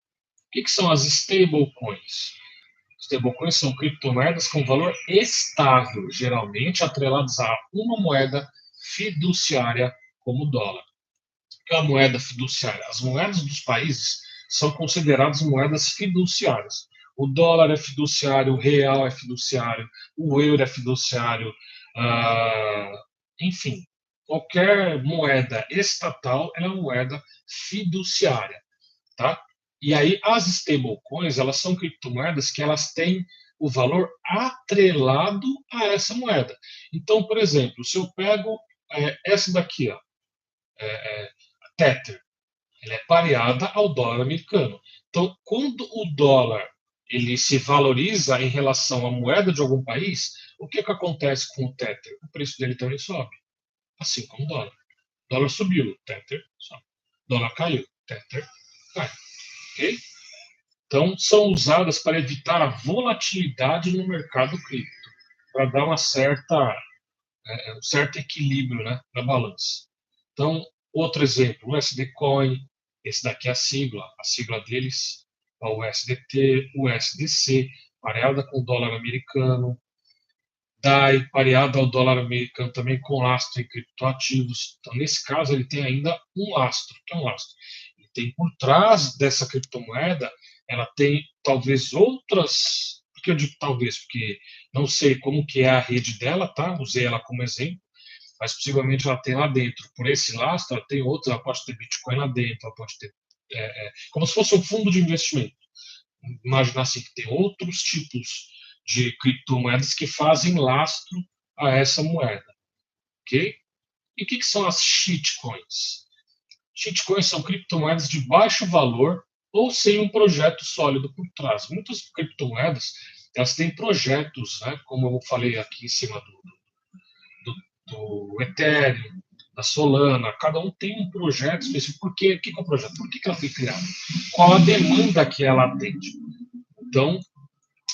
O que são as stablecoins? Stablecoins são criptomoedas com valor estável, geralmente atreladas a uma moeda fiduciária como o dólar. O que é a moeda fiduciária? As moedas dos países são consideradas moedas fiduciárias. O dólar é fiduciário, o real é fiduciário, o euro é fiduciário, enfim, qualquer moeda estatal é uma moeda fiduciária, tá? E aí as stablecoins, elas são criptomoedas que elas têm o valor atrelado a essa moeda. Então, por exemplo, se eu pego essa daqui, ó, a Tether, ela é pareada ao dólar americano. Então, quando o dólar ele se valoriza em relação à moeda de algum país, o que acontece com o Tether? O preço dele também sobe, assim como o dólar. O dólar subiu, Tether sobe. O dólar caiu, Tether cai. Ok? Então, são usadas para evitar a volatilidade no mercado cripto. para dar um certo equilíbrio, né, na balança. Então, outro exemplo, o USD Coin, esse daqui é a sigla deles é o USDT, o USDC, pareada com o dólar americano, DAI, pareada ao dólar americano também com lastro em criptoativos. Então, nesse caso, ele tem ainda um lastro. O que é um lastro? Ele tem por trás dessa criptomoeda, ela tem talvez outras. Por que eu digo talvez? Porque não sei como que é a rede dela, tá? Usei ela como exemplo, mas possivelmente ela tem lá dentro, por esse lastro, ela tem outros, ela pode ter Bitcoin lá dentro, ela pode ter. Como se fosse um fundo de investimento. Imaginar assim, que tem outros tipos de criptomoedas que fazem lastro a essa moeda, ok? E o que são as shitcoins? Shitcoins são criptomoedas de baixo valor ou sem um projeto sólido por trás. Muitas criptomoedas elas têm projetos, né, como eu falei aqui em cima do Ethereum, da Solana, cada um tem um projeto específico. Por quê? O que é o projeto? Por que ela foi criada? Qual a demanda que ela atende? Então,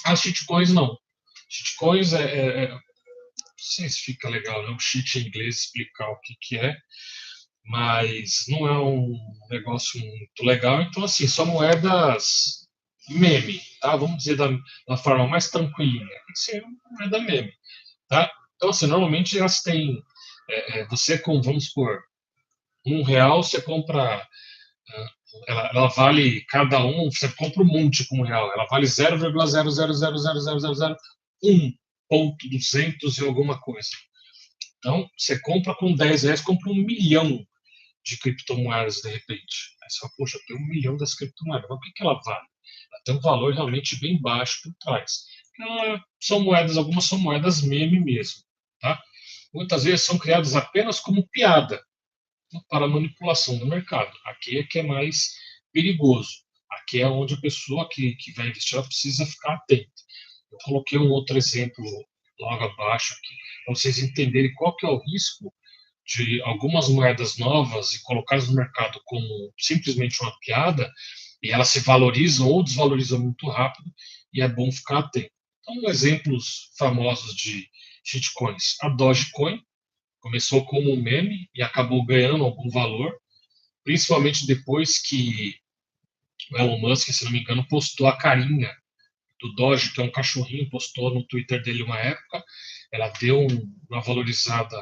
as shitcoins não. Shitcoins não sei se fica legal, né? Um cheat em inglês explicar o que é, mas não é um negócio muito legal. Então, assim, são moedas meme, tá? Vamos dizer da forma mais tranquilinha. Tem que ser uma moeda meme, tá? Então, assim, normalmente elas têm. Você com, vamos supor, R$ 1, você compra. Ela vale cada um, você compra um monte com R$ 1, ela vale 0,0000001,200 e alguma coisa. Então, você compra com R$ 10, compra 1 milhão de criptomoedas de repente. Aí você fala, poxa, tem 1 milhão das criptomoedas, mas o que ela vale? Ela tem um valor realmente bem baixo por trás. Algumas são moedas meme mesmo. Tá? Muitas vezes são criadas apenas como piada para manipulação do mercado. Aqui é que é mais perigoso. Aqui é onde a pessoa que vai investir ela precisa ficar atenta. Eu coloquei um outro exemplo logo abaixo aqui, para vocês entenderem qual que é o risco de algumas moedas novas e colocadas no mercado como simplesmente uma piada, e elas se valorizam ou desvalorizam muito rápido, e é bom ficar atento. Então, exemplos famosos de shitcoins. A Dogecoin começou como um meme e acabou ganhando algum valor, principalmente depois que o Elon Musk, se não me engano, postou a carinha do Doge, que é um cachorrinho, postou no Twitter dele uma época, ela deu uma valorizada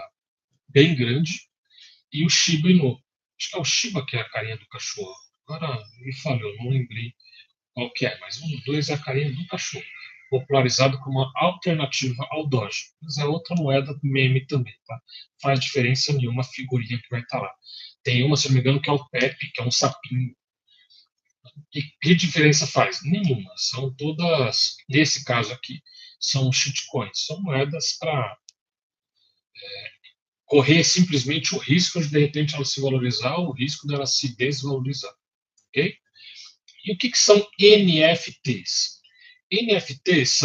bem grande, e o Shiba Inu. Acho que é o Shiba que é a carinha do cachorro. Agora me falhou, não lembrei qual que é, mas um dos dois é a carinha do cachorro, popularizado como uma alternativa ao Doge. Mas é outra moeda meme também, tá? Faz diferença nenhuma a figurinha que vai estar lá. Tem uma, se não me engano, que é o Pepe, que é um sapinho. E que diferença faz? Nenhuma. São todas, nesse caso aqui, são shitcoins. São moedas para correr simplesmente o risco de repente ela se valorizar, o risco dela se desvalorizar, ok? E o que são NFTs? NFTs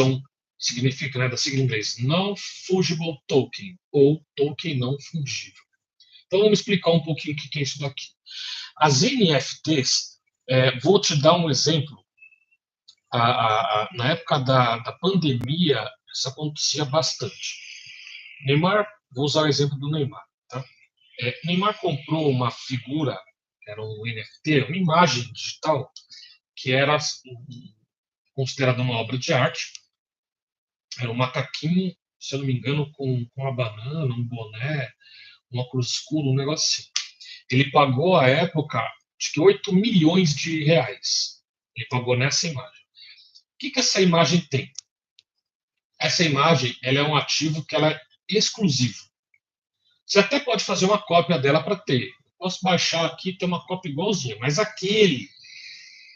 significa, né, da sigla em inglês, Non-Fungible Token, ou token não fungível. Então vamos explicar um pouquinho o que é isso daqui. As NFTs, vou te dar um exemplo. Na época da pandemia, isso acontecia bastante. Neymar, vou usar o exemplo do Neymar. Tá? Neymar comprou uma figura, que era um NFT, uma imagem digital, que era considerada uma obra de arte. Era um macaquinho, se eu não me engano, com uma banana, um boné, um óculos escuro, um negócio assim. Ele pagou, à época, acho que 8 milhões de reais. Ele pagou nessa imagem. O que essa imagem tem? Essa imagem ela é um ativo que ela é exclusivo. Você até pode fazer uma cópia dela para ter. Posso baixar aqui e ter uma cópia igualzinha, mas aquele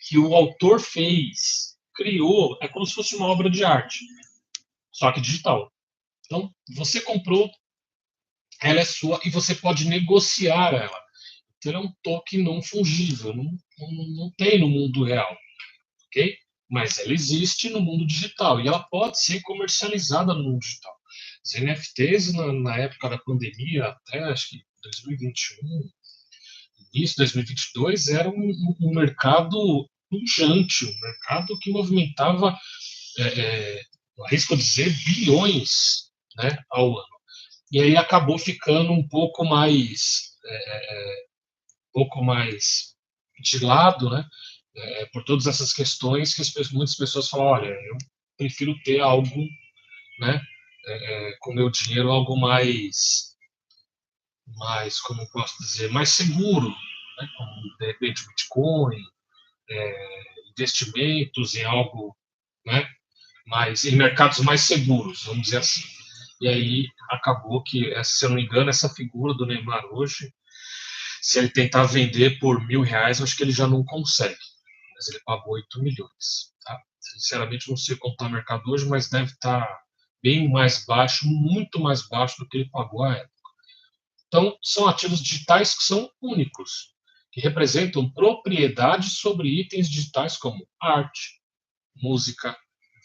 que o autor fez, criou, é como se fosse uma obra de arte, só que digital. Então, você comprou, ela é sua e você pode negociar ela. Então, é um token não fungível, não tem no mundo real, ok? Mas ela existe no mundo digital e ela pode ser comercializada no mundo digital. Os NFTs, na época da pandemia, até acho que 2021, início de 2022, era um mercado pujante, um mercado que movimentava, arrisco dizer, bilhões né, ao ano. E aí acabou ficando um pouco mais de lado, né, por todas essas questões que muitas pessoas falam, olha, eu prefiro ter algo, né, com meu dinheiro algo como eu posso dizer, mais seguro, né, como de repente Bitcoin, investimentos em algo, né, mais em mercados mais seguros, vamos dizer assim. E aí acabou que, se eu não me engano, essa figura do Neymar hoje, se ele tentar vender por R$ 1.000, acho que ele já não consegue. Mas ele pagou 8 milhões. Tá? Sinceramente, não sei como está o mercado hoje, mas deve estar bem mais baixo, muito mais baixo do que ele pagou à época. Então, são ativos digitais que são únicos, que representam propriedade sobre itens digitais como arte, música,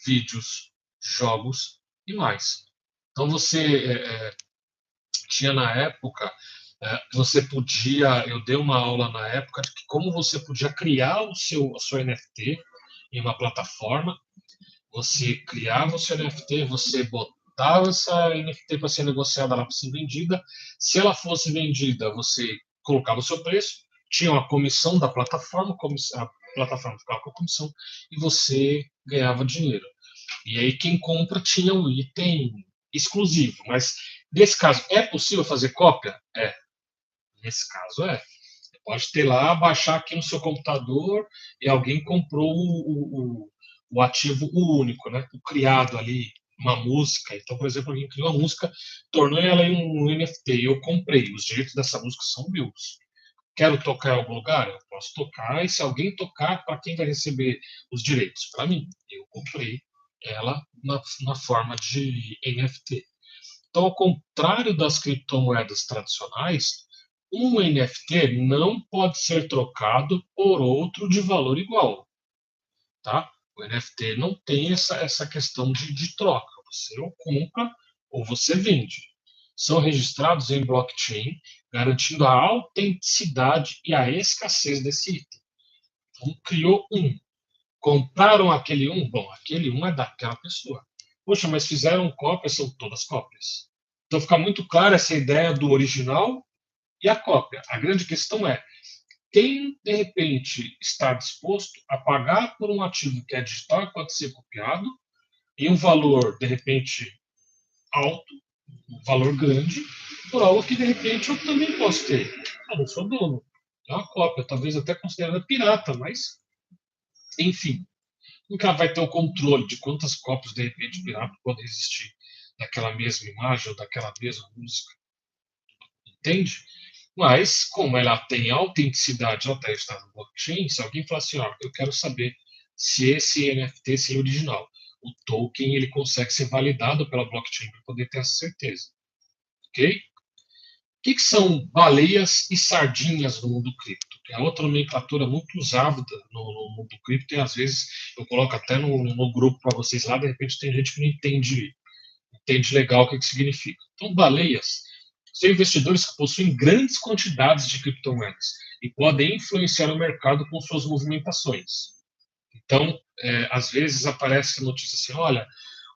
vídeos, jogos e mais. Então, você tinha na época, você podia, eu dei uma aula na época de que como você podia criar a sua NFT em uma plataforma, você criava o seu NFT, você botava essa NFT para ser negociada lá para ser vendida, se ela fosse vendida, você colocava o seu preço, tinha uma comissão da plataforma, a plataforma ficava com a comissão e você ganhava dinheiro. E aí quem compra tinha um item exclusivo, mas nesse caso é possível fazer cópia? É, nesse caso é. Você pode ter lá, baixar aqui no seu computador e alguém comprou o ativo, o único, né? O criado ali, uma música. Então, por exemplo, alguém criou uma música, tornou ela em um NFT. Eu comprei, os direitos dessa música são meus. Quero tocar em algum lugar? Eu posso tocar, e se alguém tocar, para quem vai receber os direitos? Para mim. Eu comprei ela na forma de NFT. Então, ao contrário das criptomoedas tradicionais, um NFT não pode ser trocado por outro de valor igual. Tá? O NFT não tem essa questão de troca. Você ou compra ou você vende. São registrados em blockchain, garantindo a autenticidade e a escassez desse item. Então, criou um. Compraram aquele um? Bom, aquele um é daquela pessoa. Poxa, mas fizeram cópias, são todas cópias. Então fica muito clara essa ideia do original e a cópia. A grande questão é quem, de repente, está disposto a pagar por um ativo que é digital e pode ser copiado, em um valor, de repente, alto, um valor grande, por algo que, de repente, eu também posso ter. Eu não sou dono. É uma cópia, talvez até considerada pirata, mas, enfim, nunca vai ter o controle de quantas cópias, de repente, pirata podem existir daquela mesma imagem ou daquela mesma música. Entende? Mas, como ela tem autenticidade, ela está no blockchain, se alguém falar assim, ó, eu quero saber se esse NFT é original, o token ele consegue ser validado pela blockchain para poder ter essa certeza. Ok? O que são baleias e sardinhas no mundo cripto? É outra nomenclatura muito usada no mundo cripto e às vezes eu coloco até no grupo para vocês lá, de repente tem gente que não entende legal o que significa. Então, baleias são investidores que possuem grandes quantidades de criptomoedas e podem influenciar o mercado com suas movimentações. Então, às vezes aparece a notícia assim: olha,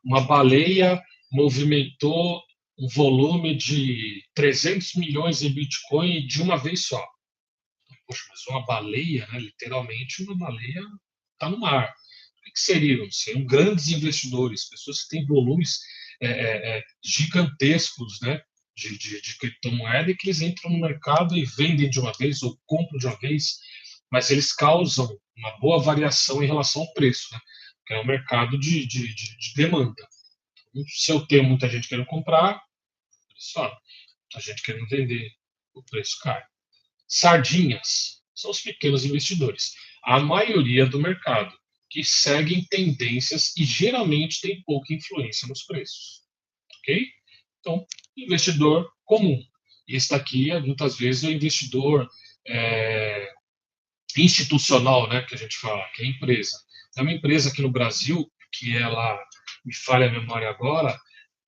uma baleia movimentou um volume de 300 milhões em Bitcoin de uma vez só. Poxa, mas uma baleia, né, literalmente, uma baleia está no mar. O que seriam? Seriam grandes investidores, pessoas que têm volumes gigantescos, né, de criptomoeda e que eles entram no mercado e vendem de uma vez ou compram de uma vez, mas eles causam uma boa variação em relação ao preço, né, que é um mercado de demanda. Então, se eu tenho muita gente querendo comprar, o preço sobe. Muita gente querendo vender, o preço cai. Sardinhas são os pequenos investidores, a maioria do mercado, que seguem tendências e geralmente tem pouca influência nos preços. Ok? Então, investidor comum. Esse daqui, muitas vezes, é o investidor institucional, né, que a gente fala, que é a empresa. É uma empresa aqui no Brasil, que ela, me falha a memória agora,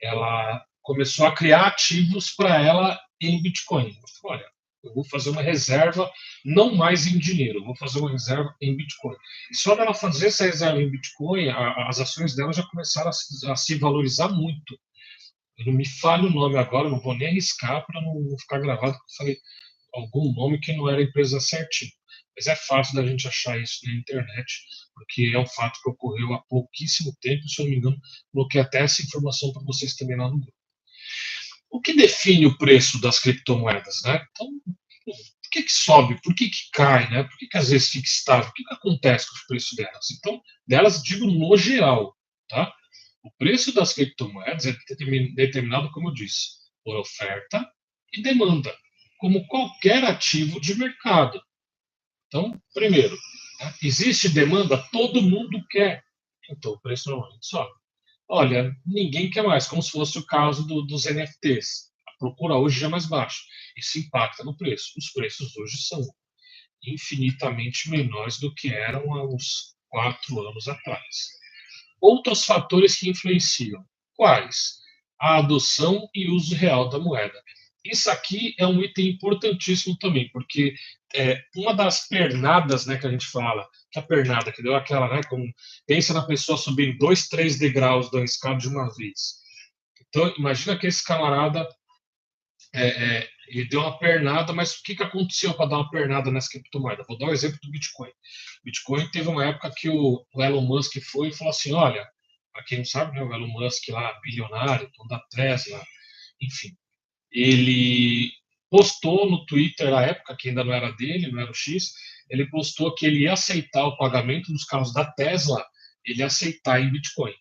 ela começou a criar ativos para ela em Bitcoin. Olha, eu vou fazer uma reserva não mais em dinheiro, eu vou fazer uma reserva em Bitcoin. E só dela fazer essa reserva em Bitcoin, as ações dela já começaram a se valorizar muito. Eu não me falho o nome agora, não vou nem arriscar para não ficar gravado, porque eu falei algum nome que não era a empresa certinho. Mas é fácil da gente achar isso na internet, porque é um fato que ocorreu há pouquíssimo tempo, se eu não me engano, coloquei até essa informação para vocês também lá no grupo. O que define o preço das criptomoedas, né? Então, por que sobe? Por que cai, né? Por que às vezes fica estável? O que acontece com o preço delas? Então, delas, digo no geral, tá? O preço das criptomoedas é determinado, como eu disse, por oferta e demanda, como qualquer ativo de mercado. Então, primeiro, né, existe demanda, todo mundo quer. Então, o preço normalmente sobe. Olha, ninguém quer mais, como se fosse o caso dos NFTs. A procura hoje já é mais baixa. Isso impacta no preço. Os preços hoje são infinitamente menores do que eram há uns 4 anos atrás. Outros fatores que influenciam. Quais? A adoção e uso real da moeda. Isso aqui é um item importantíssimo também, porque uma das pernadas, né, que a gente fala, que a pernada que deu aquela, né, como pensa na pessoa subir 2, 3 degraus da escada de uma vez. Então, imagina que esse camarada ele deu uma pernada, mas o que aconteceu para dar uma pernada nessa criptomoeda? Vou dar o exemplo do Bitcoin. O Bitcoin teve uma época que o Elon Musk foi e falou assim: olha, para quem não sabe, né, o Elon Musk lá, bilionário, dono da Tesla, enfim, ele postou no Twitter, na época, que ainda não era dele, não era o X, ele postou que ele ia aceitar o pagamento dos carros da Tesla, ele ia aceitar em Bitcoin.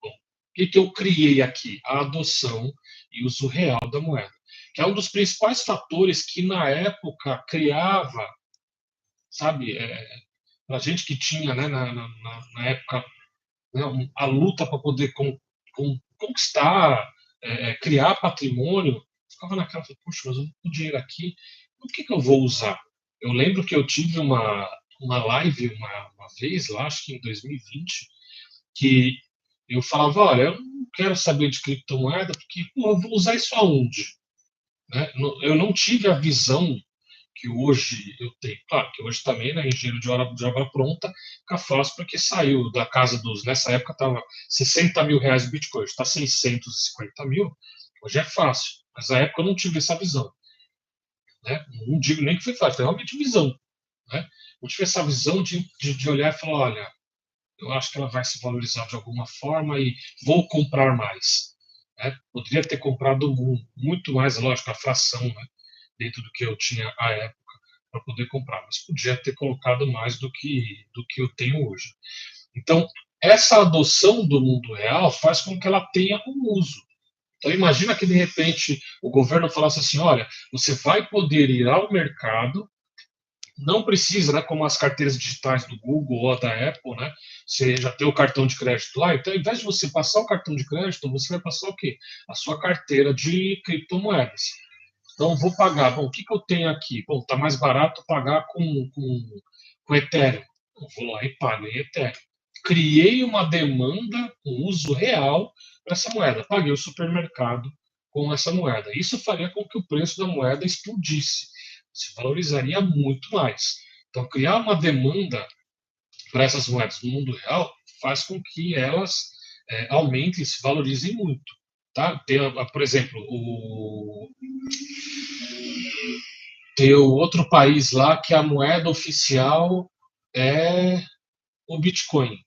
Bom, o que eu criei aqui? A adoção e uso real da moeda, que é um dos principais fatores que na época criava, sabe, para a gente que tinha, né, na época, né, a luta para poder conquistar, criar patrimônio, ficava naquela, puxa, mas eu não tenho dinheiro aqui, o que eu vou usar? Eu lembro que eu tive uma live uma vez, lá, acho que em 2020, que eu falava, olha, eu não quero saber de criptomoeda, porque pô, eu vou usar isso aonde? Né? Eu não tive a visão que hoje eu tenho. Claro que hoje também, né, engenheiro de obra pronta, fica fácil porque saiu da casa dos. Nessa época estava 60 mil reais o Bitcoin, está 650 mil. Hoje é fácil, mas na época eu não tive essa visão. Né? Não digo nem que foi fácil, foi realmente visão. Né? Eu tive essa visão de olhar e falar: olha, eu acho que ela vai se valorizar de alguma forma e vou comprar mais. Né? Poderia ter comprado muito mais, lógico, a fração, né, dentro do que eu tinha à época para poder comprar, mas podia ter colocado mais do que eu tenho hoje. Então, essa adoção do mundo real faz com que ela tenha um uso. Então, imagina que de repente o governo falasse assim: olha, você vai poder ir ao mercado, não precisa, né, como as carteiras digitais do Google ou da Apple, né? Você já tem o cartão de crédito lá, então ao invés de você passar o cartão de crédito, você vai passar o quê? A sua carteira de criptomoedas. Então, vou pagar. Bom, o que eu tenho aqui? Bom, está mais barato pagar com Ethereum. Eu vou lá e pago em Ethereum. Criei uma demanda, um uso real para essa moeda. Paguei o supermercado com essa moeda. Isso faria com que o preço da moeda explodisse. Se valorizaria muito mais. Então, criar uma demanda para essas moedas no mundo real faz com que elas aumentem e se valorizem muito. Tá? Tem, por exemplo, tem o outro país lá que a moeda oficial é o Bitcoin.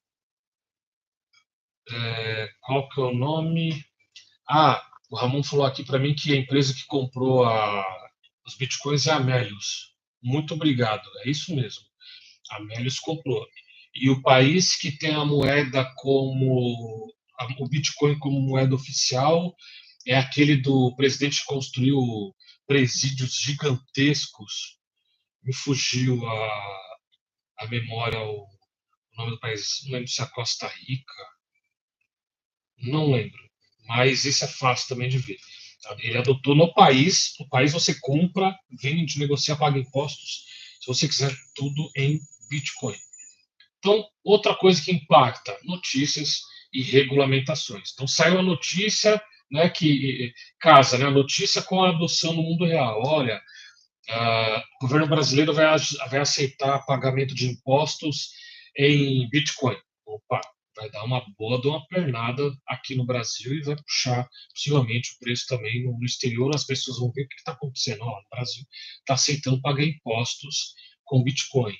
Qual que é o nome? Ah, o Ramon falou aqui para mim que a empresa que comprou os Bitcoins é a Melius. Muito obrigado, é isso mesmo. A Melius comprou. E o país que tem a moeda como o Bitcoin como moeda oficial é aquele do presidente que construiu presídios gigantescos. Me fugiu a memória, o nome do país. Não lembro se é Costa Rica. Não lembro. Mas isso é fácil também de ver. Ele adotou no país. No país você compra, vende, negocia, paga impostos. Se você quiser, tudo em Bitcoin. Então, outra coisa que impacta: notícias e regulamentações. Então, saiu a notícia, né, que casa, né, a notícia com a adoção no mundo real. Olha, o governo brasileiro vai aceitar pagamento de impostos em Bitcoin. Opa, vai dar uma boa de uma pernada aqui no Brasil e vai puxar possivelmente o preço também no exterior. As pessoas vão ver o que está acontecendo. Ó, o Brasil está aceitando pagar impostos com Bitcoin.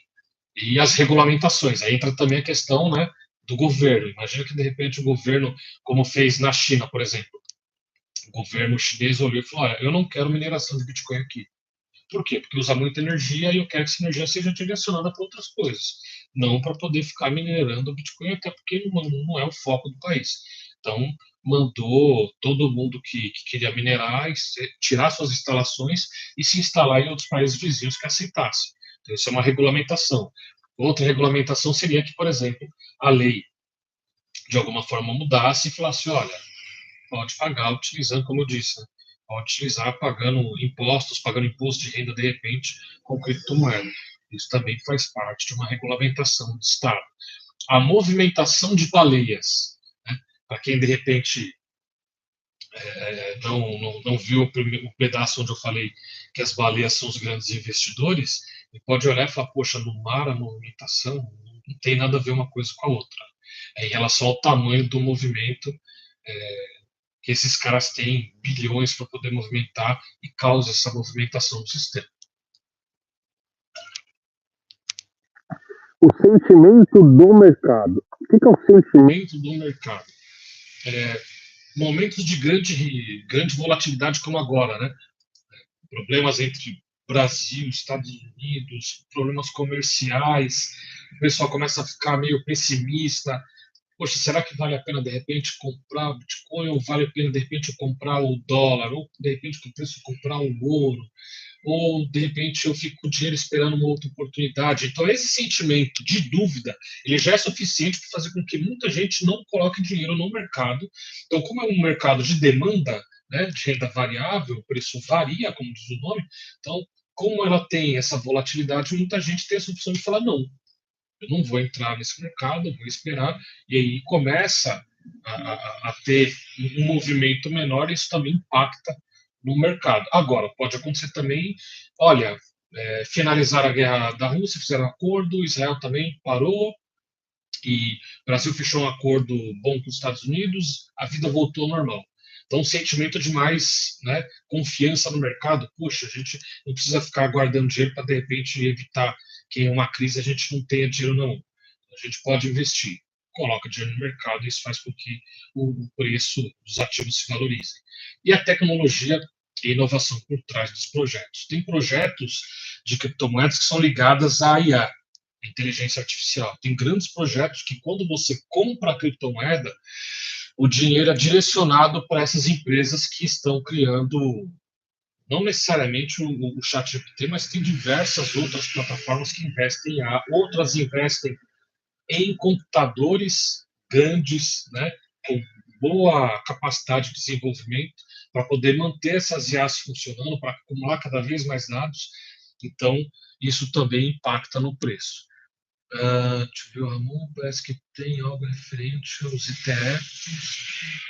E as regulamentações. Aí entra também a questão, né, do governo. Imagina que, de repente, o governo, como fez na China, por exemplo, o governo chinês olhou e falou: olha, eu não quero mineração de Bitcoin aqui. Por quê? Porque usa muita energia e eu quero que essa energia seja direcionada para outras coisas, não para poder ficar minerando o Bitcoin, até porque não é o foco do país. Então, mandou todo mundo que queria minerar tirar suas instalações e se instalar em outros países vizinhos que aceitassem. Então, isso é uma regulamentação. Outra regulamentação seria que, por exemplo, a lei de alguma forma mudasse e falasse: olha, pode pagar utilizando, como eu disse, né? Pode utilizar pagando imposto de renda de repente com criptomoeda. Isso também faz parte de uma regulamentação do Estado. A movimentação de baleias, né? Para quem de repente não viu o pedaço onde eu falei que as baleias são os grandes investidores, e pode olhar e falar: poxa, no mar a movimentação não tem nada a ver uma coisa com a outra. Em relação ao tamanho do movimento, que esses caras têm bilhões para poder movimentar e causa essa movimentação do sistema. O sentimento do mercado. O que é o sentimento do mercado? Momentos de grande volatilidade como agora, né? Problemas entre Brasil, Estados Unidos, problemas comerciais, o pessoal começa a ficar meio pessimista. Poxa, será que vale a pena de repente comprar o Bitcoin ou vale a pena de repente comprar o dólar ou de repente com o preço comprar o ouro? Ou de repente eu fico com o dinheiro esperando uma outra oportunidade. Então esse sentimento de dúvida, ele já é suficiente para fazer com que muita gente não coloque dinheiro no mercado. Então, como é um mercado de demanda, né, de renda variável, o preço varia, como diz o nome, então como ela tem essa volatilidade, muita gente tem essa opção de falar: não, eu não vou entrar nesse mercado, eu vou esperar, e aí começa a ter um movimento menor, e isso também impacta no mercado. Agora, pode acontecer também: olha, finalizar a guerra da Rússia, fizeram um acordo, Israel também parou, e o Brasil fechou um acordo bom com os Estados Unidos, a vida voltou ao normal. Então, um sentimento de mais, né, confiança no mercado. Poxa, a gente não precisa ficar guardando dinheiro para, de repente, evitar que em uma crise a gente não tenha dinheiro, não. A gente pode investir, coloca dinheiro no mercado e isso faz com que o preço dos ativos se valorize. E a tecnologia e inovação por trás dos projetos. Tem projetos de criptomoedas que são ligadas à IA, inteligência artificial. Tem grandes projetos que, quando você compra a criptomoeda, o dinheiro é direcionado para essas empresas que estão criando, não necessariamente o ChatGPT, mas tem diversas outras plataformas que investem em IA, outras investem em computadores grandes, né, com boa capacidade de desenvolvimento, para poder manter essas IAs funcionando, para acumular cada vez mais dados. Então, isso também impacta no preço. Deixa eu ver, o Ramon parece que tem algo referente aos ETFs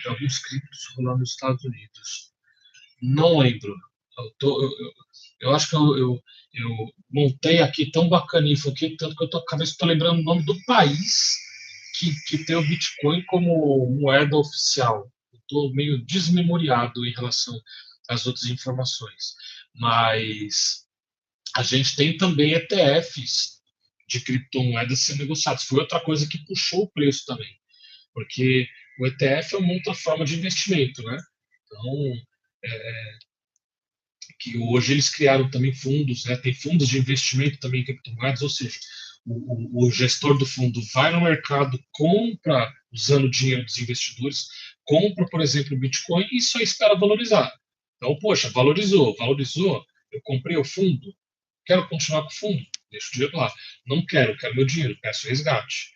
de alguns criptos rolando nos Estados Unidos. Não lembro. Eu acho que eu montei aqui tão bacaníssimo aqui, tanto que eu tô, cabeça estou lembrando o nome do país que tem o Bitcoin como moeda oficial. Estou meio desmemoriado em relação às outras informações. Mas a gente tem também ETFs de criptomoedas sendo negociados. Foi outra coisa que puxou o preço também, porque o ETF é uma outra forma de investimento, né? Então, que hoje eles criaram também fundos, né? Tem fundos de investimento também em criptomoedas, ou seja, o gestor do fundo vai no mercado, compra, usando o dinheiro dos investidores, compra, por exemplo, o Bitcoin e só espera valorizar. Então, poxa, valorizou, eu comprei o fundo, quero continuar com o fundo, deixa o dinheiro lá. Não quero meu dinheiro, peço resgate.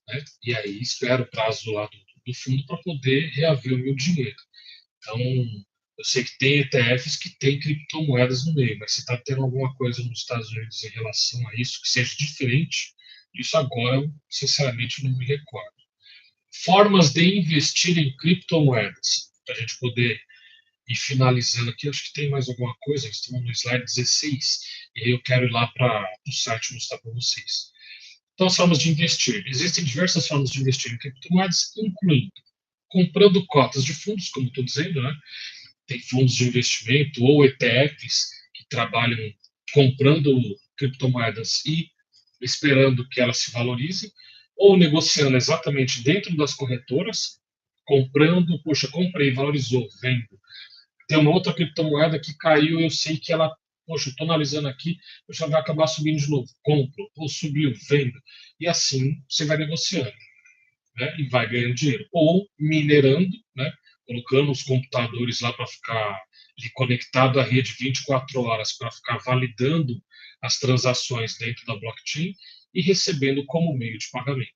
Né? E aí espero o prazo lá do fundo para poder reaver o meu dinheiro. Então, eu sei que tem ETFs que tem criptomoedas no meio, mas se está tendo alguma coisa nos Estados Unidos em relação a isso que seja diferente, isso agora, eu, sinceramente, não me recordo. Formas de investir em criptomoedas, para a gente poder ir finalizando aqui. Acho que tem mais alguma coisa, estamos no slide 16, e aí eu quero ir lá para o site mostrar para vocês. Então, as formas de investir. Existem diversas formas de investir em criptomoedas, incluindo comprando cotas de fundos, como estou dizendo, né? Tem fundos de investimento ou ETFs que trabalham comprando criptomoedas e esperando que elas se valorizem, ou negociando exatamente dentro das corretoras, comprando, poxa, comprei, valorizou, vendo. Tem uma outra criptomoeda que caiu, eu sei que ela, poxa, estou analisando aqui, já vai acabar subindo de novo, compro, ou subiu, vendo. E assim você vai negociando, né, e vai ganhando dinheiro. Ou minerando, né, colocando os computadores lá para ficar ali conectado à rede 24 horas para ficar validando as transações dentro da blockchain e recebendo como meio de pagamento.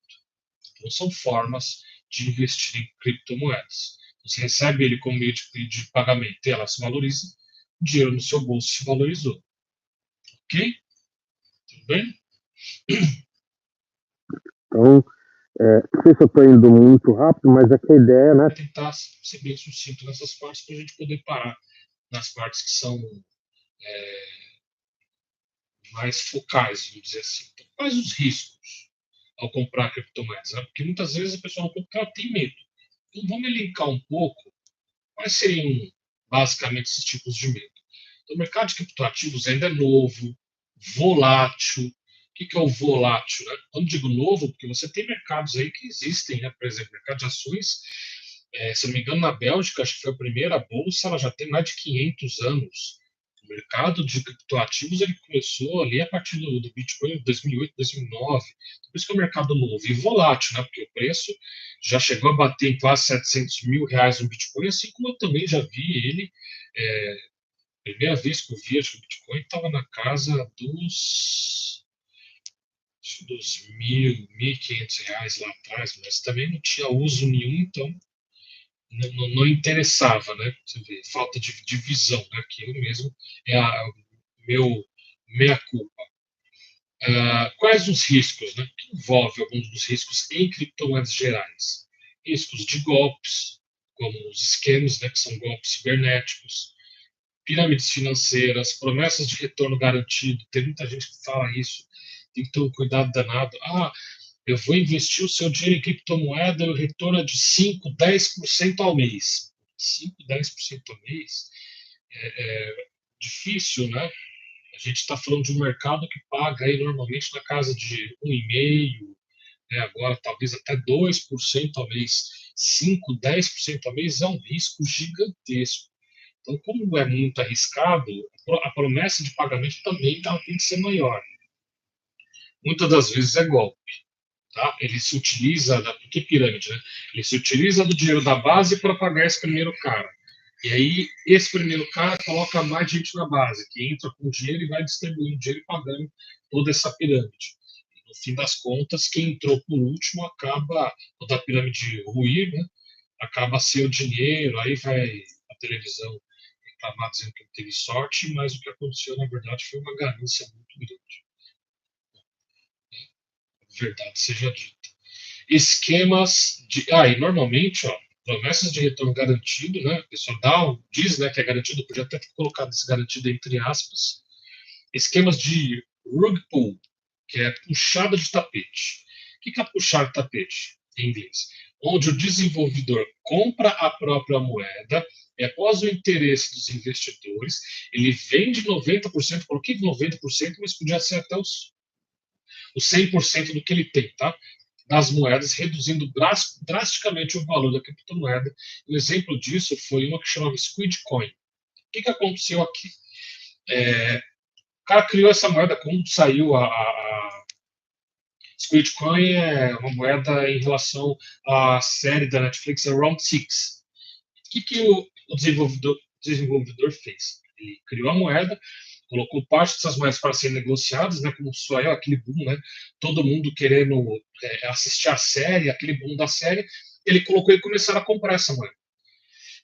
Então, são formas de investir em criptomoedas. Você recebe ele como meio de pagamento e ela se valoriza, o dinheiro no seu bolso se valorizou. Ok? Tudo bem? Então, não sei se eu estou indo muito rápido, mas é que a ideia, né? Vou tentar ser bem sucinto nessas partes para a gente poder parar nas partes que são mais focais, vamos dizer assim. Então, quais os riscos ao comprar criptomoedas? Né? Porque muitas vezes a pessoa não compra porque ela tem medo. Então, vamos elencar um pouco quais seriam basicamente esses tipos de medo. Então, o mercado de criptoativos ainda é novo, volátil. O que é o volátil? Né? Quando digo novo, porque você tem mercados aí que existem, né? Por exemplo, o mercado de ações, se não me engano, na Bélgica, acho que foi a primeira bolsa, ela já tem mais de 500 anos. O mercado de criptoativos ele começou ali a partir do Bitcoin em 2008, 2009. Por isso que é um mercado novo e volátil, né? Porque o preço já chegou a bater em quase 700 mil reais no Bitcoin, assim como eu também já vi ele. Primeira vez que eu vi, acho que o Bitcoin estava na casa dos 1.000, 1.500 reais lá atrás, mas também não tinha uso nenhum, então não interessava, né? Você vê, falta de visão, né? Aquilo mesmo é a meu meia culpa. Quais os riscos, né? Que envolve alguns dos riscos em criptomoedas gerais? Riscos de golpes, como os esquemas, né? Que são golpes cibernéticos, pirâmides financeiras, promessas de retorno garantido. Tem muita gente que fala isso, tem que ter um cuidado danado. Eu vou investir o seu dinheiro em criptomoeda e o retorno é de 5, 10% ao mês. 5, 10% ao mês é difícil, né? A gente está falando de um mercado que paga aí normalmente na casa de 1,5%, né? Agora talvez até 2% ao mês. 5, 10% ao mês é um risco gigantesco. Então, como é muito arriscado, a promessa de pagamento também tem que ser maior. Muitas das vezes é golpe. Tá? Ele se utiliza que pirâmide, né? Ele se utiliza do dinheiro da base para pagar esse primeiro cara. E aí, esse primeiro cara coloca mais gente na base, que entra com dinheiro e vai distribuindo dinheiro e pagando toda essa pirâmide. E, no fim das contas, quem entrou por último acaba, quando a pirâmide ruir, né? Acaba sem o dinheiro, aí vai a televisão reclamar dizendo que não teve sorte, mas o que aconteceu, na verdade, foi uma ganância muito grande. Verdade seja dita. Esquemas de. E normalmente, ó, promessas de retorno garantido, né? A pessoa diz, né, que é garantido, podia até ter colocado esse garantido entre aspas. Esquemas de rug pull, que é puxada de tapete. O que é puxar de tapete em inglês? Onde o desenvolvedor compra a própria moeda e, após o interesse dos investidores, ele vende 90%, coloquei 90%, mas podia ser até os 100% do que ele tem, tá? Das moedas, reduzindo drasticamente o valor da criptomoeda. Um exemplo disso foi uma que chamava Squidcoin. O que aconteceu aqui? O cara criou essa moeda quando saiu a Squidcoin é uma moeda em relação à série da Netflix Round Six. O que o desenvolvedor fez? Ele criou a moeda, colocou parte dessas moedas para serem negociadas, né, como saiu aquele boom, né, todo mundo querendo assistir a série, aquele boom da série, ele colocou e começaram a comprar essa moeda.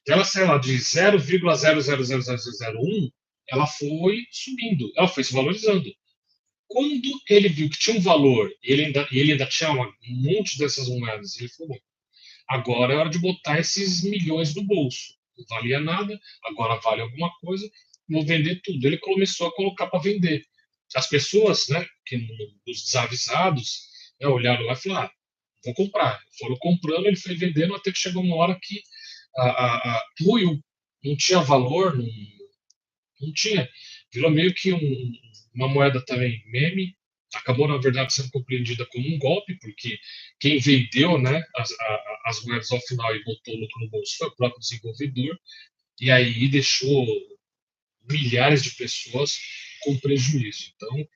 Então, ela saiu lá de 0,000001, ela foi subindo, ela foi se valorizando. Quando ele viu que tinha um valor, e ele ainda tinha um monte dessas moedas, ele falou, agora é hora de botar esses milhões no bolso. Não valia nada, agora vale alguma coisa, vou vender tudo. Ele começou a colocar para vender. As pessoas, né, os desavisados, né, olharam lá e falaram, vou comprar. Foram comprando, ele foi vendendo até que chegou uma hora que ruiu, não tinha valor, não tinha. Virou meio que uma moeda também meme. Acabou, na verdade, sendo compreendida como um golpe, porque quem vendeu, né, as moedas ao final e botou o lucro no bolso foi o próprio desenvolvedor, e aí deixou milhares de pessoas com prejuízo. Então,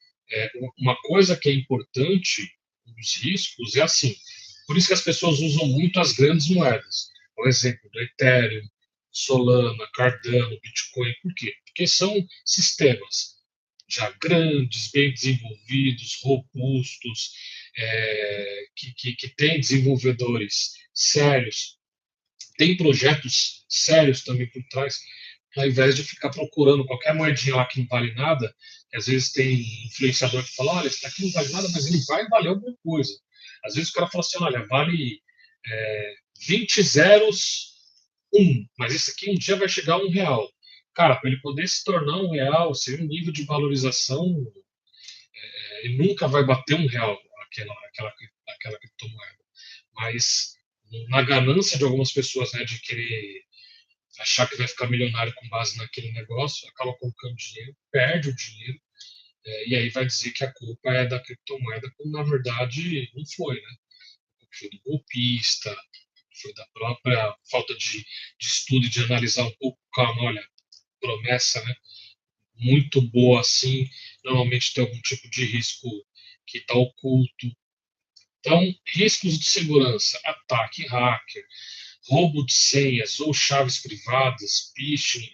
uma coisa que é importante, os riscos, é assim. Por isso que as pessoas usam muito as grandes moedas. O exemplo do Ethereum, Solana, Cardano, Bitcoin. Por quê? Porque são sistemas já grandes, bem desenvolvidos, robustos, que têm desenvolvedores sérios, tem projetos sérios também por trás, ao invés de ficar procurando qualquer moedinha lá que não vale nada, que às vezes tem influenciador que fala, olha, esse daqui não vale nada, mas ele vai valer alguma coisa. Às vezes o cara fala assim, olha, vale 20 zeros, mas esse aqui um dia vai chegar a R$ 1. Cara, para ele poder se tornar R$ 1, seria um nível de valorização, ele nunca vai bater R$ 1, aquela criptomoeda. Mas na ganância de algumas pessoas, né, de querer achar que vai ficar milionário com base naquele negócio, acaba colocando dinheiro, perde o dinheiro, e aí vai dizer que a culpa é da criptomoeda, quando na verdade não foi, né? Foi do golpista, foi da própria falta de estudo e de analisar um pouco, calma, olha, promessa, né? Muito boa assim, normalmente tem algum tipo de risco que está oculto. Então, riscos de segurança, ataque hacker, roubo de senhas ou chaves privadas, phishing.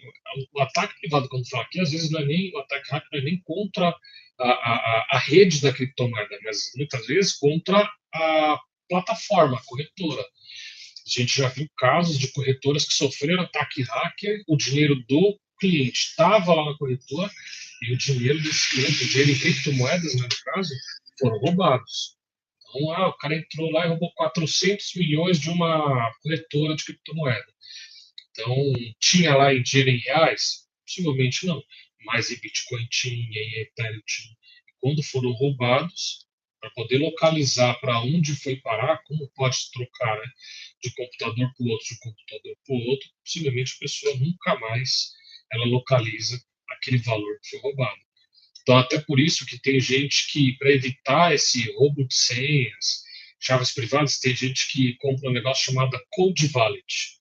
O ataque privado, quando fala aqui, às vezes não é nem o ataque hacker, não é nem contra a rede da criptomoeda, mas muitas vezes contra a plataforma, a corretora. A gente já viu casos de corretoras que sofreram ataque hacker, o dinheiro do cliente estava lá na corretora e o dinheiro desse cliente, o dinheiro em criptomoedas, né, no caso, foram roubados. Então, o cara entrou lá e roubou 400 milhões de uma corretora de criptomoeda. Então, tinha lá em dinheiro em reais? Possivelmente não. Mas em Bitcoin tinha, em Ethereum tinha. E quando foram roubados, para poder localizar para onde foi parar, como pode se trocar, né, de computador para o outro, de computador para o outro, possivelmente a pessoa nunca mais ela localiza aquele valor que foi roubado. Então, até por isso que tem gente que, para evitar esse roubo de senhas, chaves privadas, tem gente que compra um negócio chamado Cold Wallet,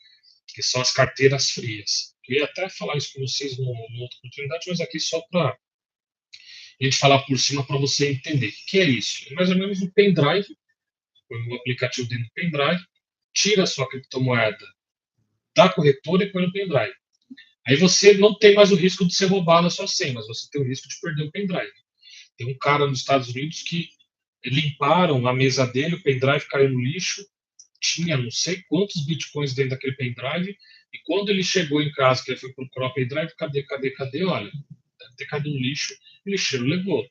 que são as carteiras frias. Eu ia até falar isso com vocês numa outra oportunidade, mas aqui só para a gente falar por cima para você entender. O que é isso? É mais ou menos um pendrive, põe um aplicativo dentro do pendrive, tira a sua criptomoeda da corretora e põe no pendrive. Aí você não tem mais o risco de ser roubado a sua senha, mas você tem o risco de perder o pendrive. Tem um cara nos Estados Unidos que limparam a mesa dele, o pendrive caiu no lixo, tinha não sei quantos bitcoins dentro daquele pendrive, e quando ele chegou em casa, que ele foi procurar o pendrive, cadê? Olha, deve ter caído no lixo, o lixeiro levou.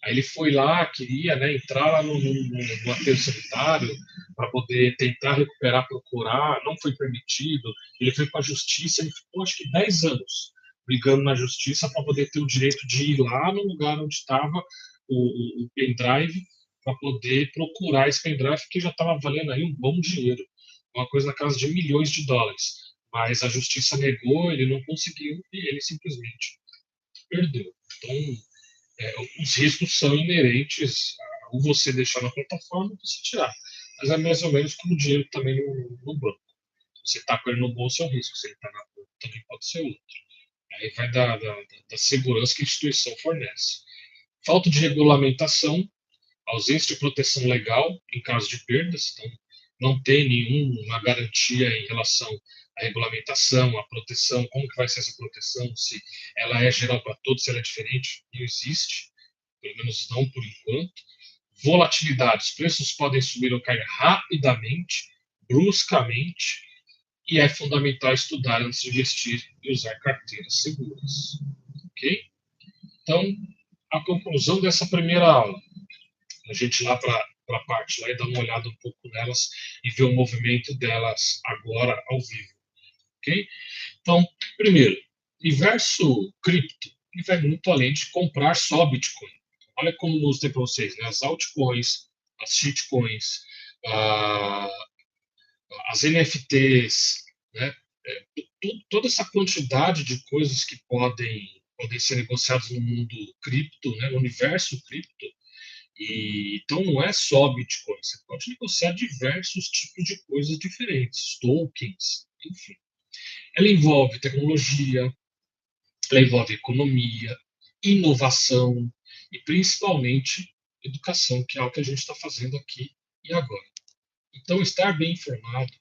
Aí ele foi lá, queria, né, entrar lá no aterro sanitário para poder tentar recuperar, procurar, não foi permitido. Ele foi para a justiça, ele ficou acho que 10 anos brigando na justiça para poder ter o direito de ir lá no lugar onde estava o pendrive para poder procurar esse pendrive que já estava valendo aí um bom dinheiro, uma coisa na casa de milhões de dólares. Mas a justiça negou, ele não conseguiu e ele simplesmente perdeu. Então, os riscos são inerentes a ou você deixar na plataforma ou você tirar. Mas é mais ou menos como o dinheiro também no banco. Se você está com ele no bolso, é um risco. Se ele está na conta, também pode ser outro. Aí vai da segurança que a instituição fornece. Falta de regulamentação, ausência de proteção legal em caso de perdas. Então, não tem nenhuma garantia em relação à regulamentação, à proteção, como que vai ser essa proteção, se ela é geral para todos, se ela é diferente, não existe, pelo menos não por enquanto. Volatilidade, os preços podem subir ou cair rapidamente, bruscamente, e é fundamental estudar antes de investir e usar carteiras seguras. Ok? Então, a conclusão dessa primeira aula, a gente lá para a parte lá e dar uma olhada um pouco nelas e ver o movimento delas agora ao vivo. Ok? Então, primeiro, universo cripto ele vai muito além de comprar só Bitcoin. Olha como eu mostrei para vocês, né? As altcoins, as shitcoins, as NFTs, né? Toda essa quantidade de coisas que podem ser negociadas no mundo cripto, né? No universo cripto. E, então não é só Bitcoin, você pode negociar diversos tipos de coisas diferentes, tokens, enfim. Ela envolve tecnologia, ela envolve economia, inovação e principalmente educação, que é o que a gente está fazendo aqui e agora. Então, estar bem informado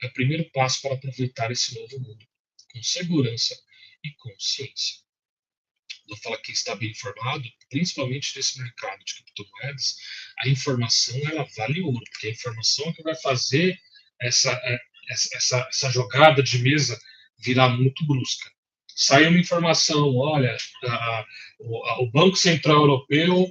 é o primeiro passo para aproveitar esse novo mundo com segurança e consciência. Vou falar que está bem informado, principalmente nesse mercado de criptomoedas, a informação ela vale ouro, porque a informação é que vai fazer essa jogada de mesa virar muito brusca. Sai uma informação, olha, o Banco Central Europeu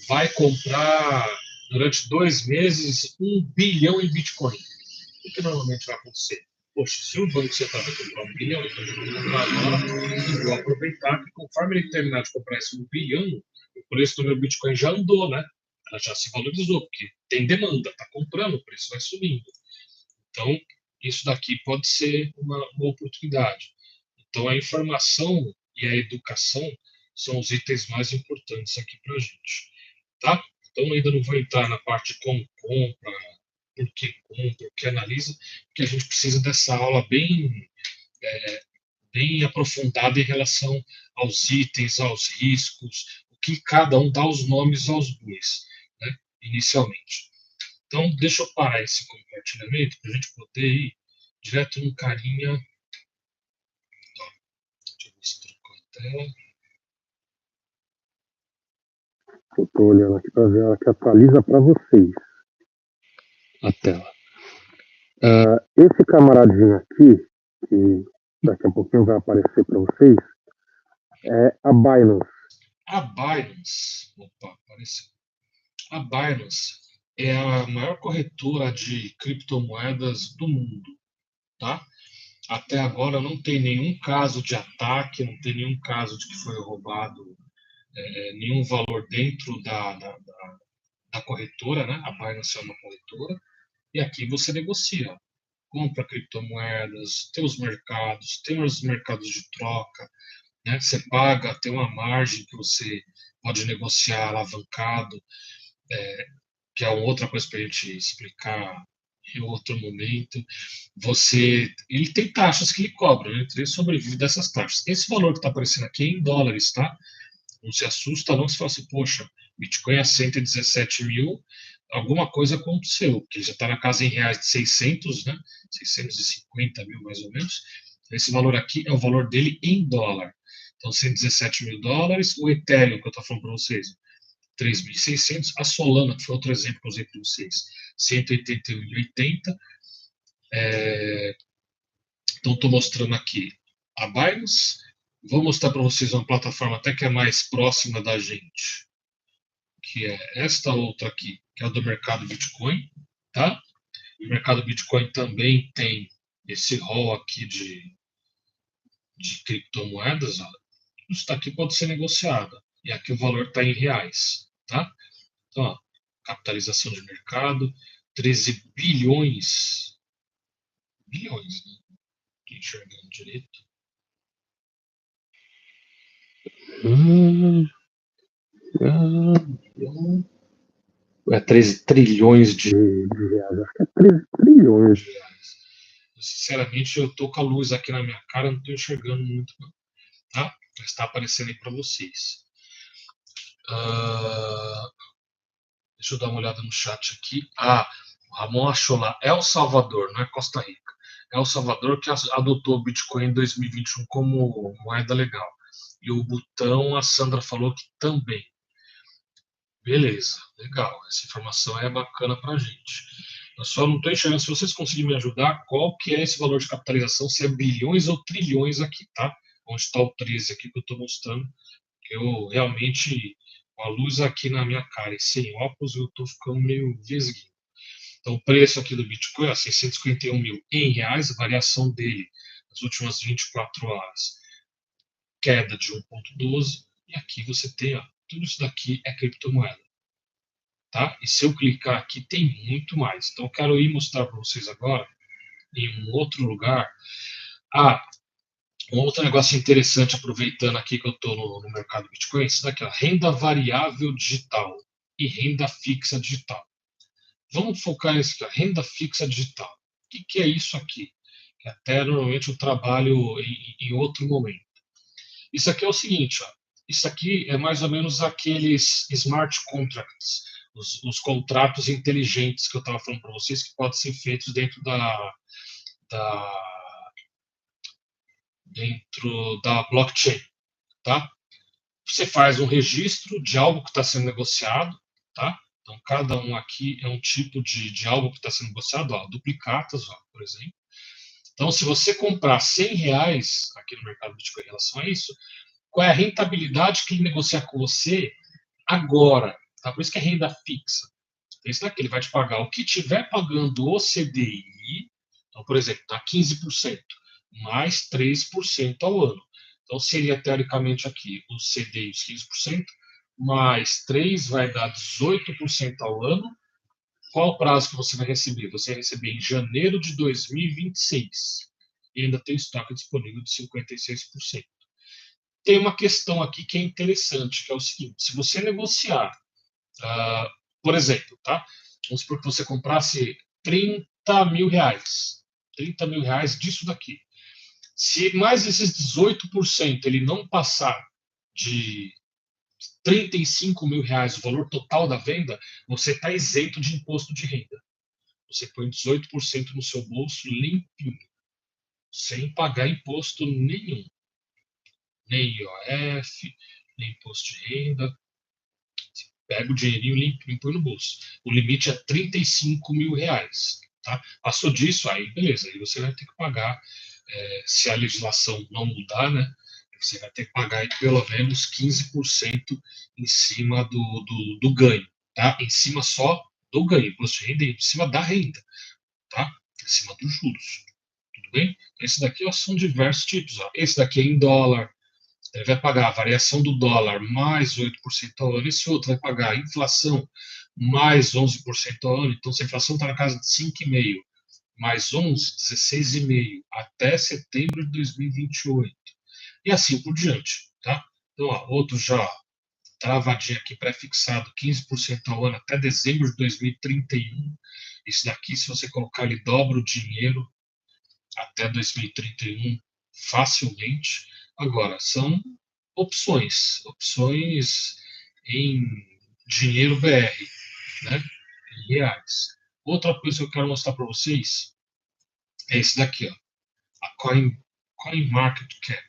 vai comprar durante 2 meses 1 bilhão em Bitcoin. O que normalmente vai acontecer? Poxa, se o Banco Central vai comprar 1 bilhão, então eu vou comprar agora e vou aproveitar que conforme ele terminar de comprar esse 1 bilhão, o preço do meu Bitcoin já andou, né? Ela já se valorizou, porque tem demanda, está comprando, o preço vai subindo. Então, isso daqui pode ser uma oportunidade. Então, a informação e a educação são os itens mais importantes aqui para a gente. Tá? Então, ainda não vou entrar na parte de como compra, por que compra, por que analisa, porque a gente precisa dessa aula bem aprofundada em relação aos itens, aos riscos, o que cada um dá os nomes aos bois, né, inicialmente. Então, deixa eu parar esse compartilhamento para a gente poder ir direto no carinha. Deixa eu ver se trocou a tela. Eu estou olhando aqui para ver ela que atualiza para vocês a tela. Esse camaradinho aqui, que daqui a pouquinho vai aparecer para vocês, é a Binance. A Binance, opa, apareceu. A Binance é a maior corretora de criptomoedas do mundo, tá? Até agora não tem nenhum caso de ataque, não tem nenhum caso de que foi roubado nenhum valor dentro da corretora, né? A Binance é uma corretora, e aqui você negocia, compra criptomoedas, tem os mercados de troca, né? Você paga, tem uma margem que você pode negociar alavancado, que é outra coisa para a gente explicar em outro momento. Ele tem taxas que ele cobra, né? Ele sobrevive dessas taxas. Esse valor que está aparecendo aqui é em dólares, tá? Não se assusta não se fala assim, poxa, Bitcoin é 117 mil, alguma coisa aconteceu, porque ele já está na casa em reais de 600, né? 650 mil mais ou menos. Esse valor aqui é o valor dele em dólar. Então, 117 mil dólares. O Ethereum, que eu estou falando para vocês, 3.600. A Solana, que foi outro exemplo que eu usei para vocês, 181,80. Então, estou mostrando aqui a Binance. Vou mostrar para vocês uma plataforma até que é mais próxima da gente, que é esta outra aqui, que é o do mercado Bitcoin, tá? O mercado Bitcoin também tem esse rol aqui de criptomoedas, ó. Isso daqui pode ser negociado. E aqui o valor está em reais, tá? Então, ó, capitalização de mercado, 13 bilhões. Bilhões, né? Estou enxergando direito. É 13 trilhões de reais. Acho que é 13 trilhões. reais. Sinceramente, eu tô com a luz aqui na minha cara, não tô enxergando muito, não. Tá? Mas está aparecendo aí para vocês. Deixa eu dar uma olhada no chat aqui. O Ramon achou lá. El Salvador, não é Costa Rica. El Salvador que adotou o Bitcoin em 2021 como moeda legal. E o Butão, a Sandra falou que também. Beleza, legal. Essa informação é bacana para a gente. Eu só não estou enxergando, se vocês conseguirem me ajudar, qual que é esse valor de capitalização, se é bilhões ou trilhões aqui, tá? Onde está o 13 aqui que eu estou mostrando. Eu realmente, com a luz aqui na minha cara e sem óculos, eu estou ficando meio vesguinho. Então, o preço aqui do Bitcoin é 651 mil em reais, a variação dele nas últimas 24 horas, queda de 1,12, e aqui você tem, ó, tudo isso daqui é criptomoeda. tá? E se eu clicar aqui, tem muito mais. Então, eu quero ir mostrar para vocês agora, em um outro lugar. Um outro negócio interessante, aproveitando aqui que eu estou no mercado Bitcoin, isso daqui, ó, renda variável digital e renda fixa digital. Vamos focar nisso aqui, ó, renda fixa digital. O que é isso aqui? Que até normalmente eu trabalho em outro momento. Isso aqui é o seguinte, ó, isso aqui é mais ou menos aqueles smart contracts, os contratos inteligentes que eu estava falando para vocês, que podem ser feitos da, dentro da blockchain, tá? Você faz um registro de algo que está sendo negociado, tá? Então, cada um aqui é um tipo de algo que está sendo negociado, ó, duplicatas, ó, por exemplo. Então, se você comprar R$ 100 aqui no mercado Bitcoin em relação a isso, qual é a rentabilidade que ele negocia com você agora? Tá? Por isso que é renda fixa. Então, isso daqui ele vai te pagar o que tiver pagando o CDI, então, por exemplo, está 15%, mais 3% ao ano. Então, seria teoricamente aqui o CDI, os 15%, mais 3 vai dar 18% ao ano. Qual o prazo que você vai receber? Você vai receber em janeiro de 2026. E ainda tem estoque disponível de 56%. Tem uma questão aqui que é interessante, que é o seguinte: se você negociar, uh, por exemplo, tá? Vamos supor que você comprasse R$ 30.000, R$ 30.000 disso daqui. Se mais esses 18% ele não passar de R$ 35.000, o valor total da venda, você está isento de imposto de renda. Você põe 18% no seu bolso limpinho, sem pagar imposto nenhum. Nem IOF, nem imposto de renda. Pega o dinheirinho limpinho e põe no bolso. O limite é R$ 35.000. Tá? Passou disso, aí beleza, aí você vai ter que pagar, se a legislação não mudar, né? Você vai ter que pagar aí pelo menos 15% em cima do ganho, tá? Em cima só do ganho, imposto de renda, em cima da renda, tá? Em cima dos juros. Tudo bem? Esse daqui ó, são diversos tipos. Ó. Esse daqui é em dólar, ele vai pagar a variação do dólar mais 8% ao ano. Esse outro vai pagar a inflação mais 11% ao ano. Então, se a inflação está na casa de 5,5%, mais 11, 16,5%, até setembro de 2028. E assim por diante. Tá? Então, ó, outro já travadinho aqui, pré-fixado, 15% ao ano até dezembro de 2031. Isso daqui, se você colocar, ele dobra o dinheiro até 2031 facilmente. Agora, são opções em dinheiro BR, né? Em reais. Outra coisa que eu quero mostrar para vocês é esse daqui, ó, a CoinMarketCap.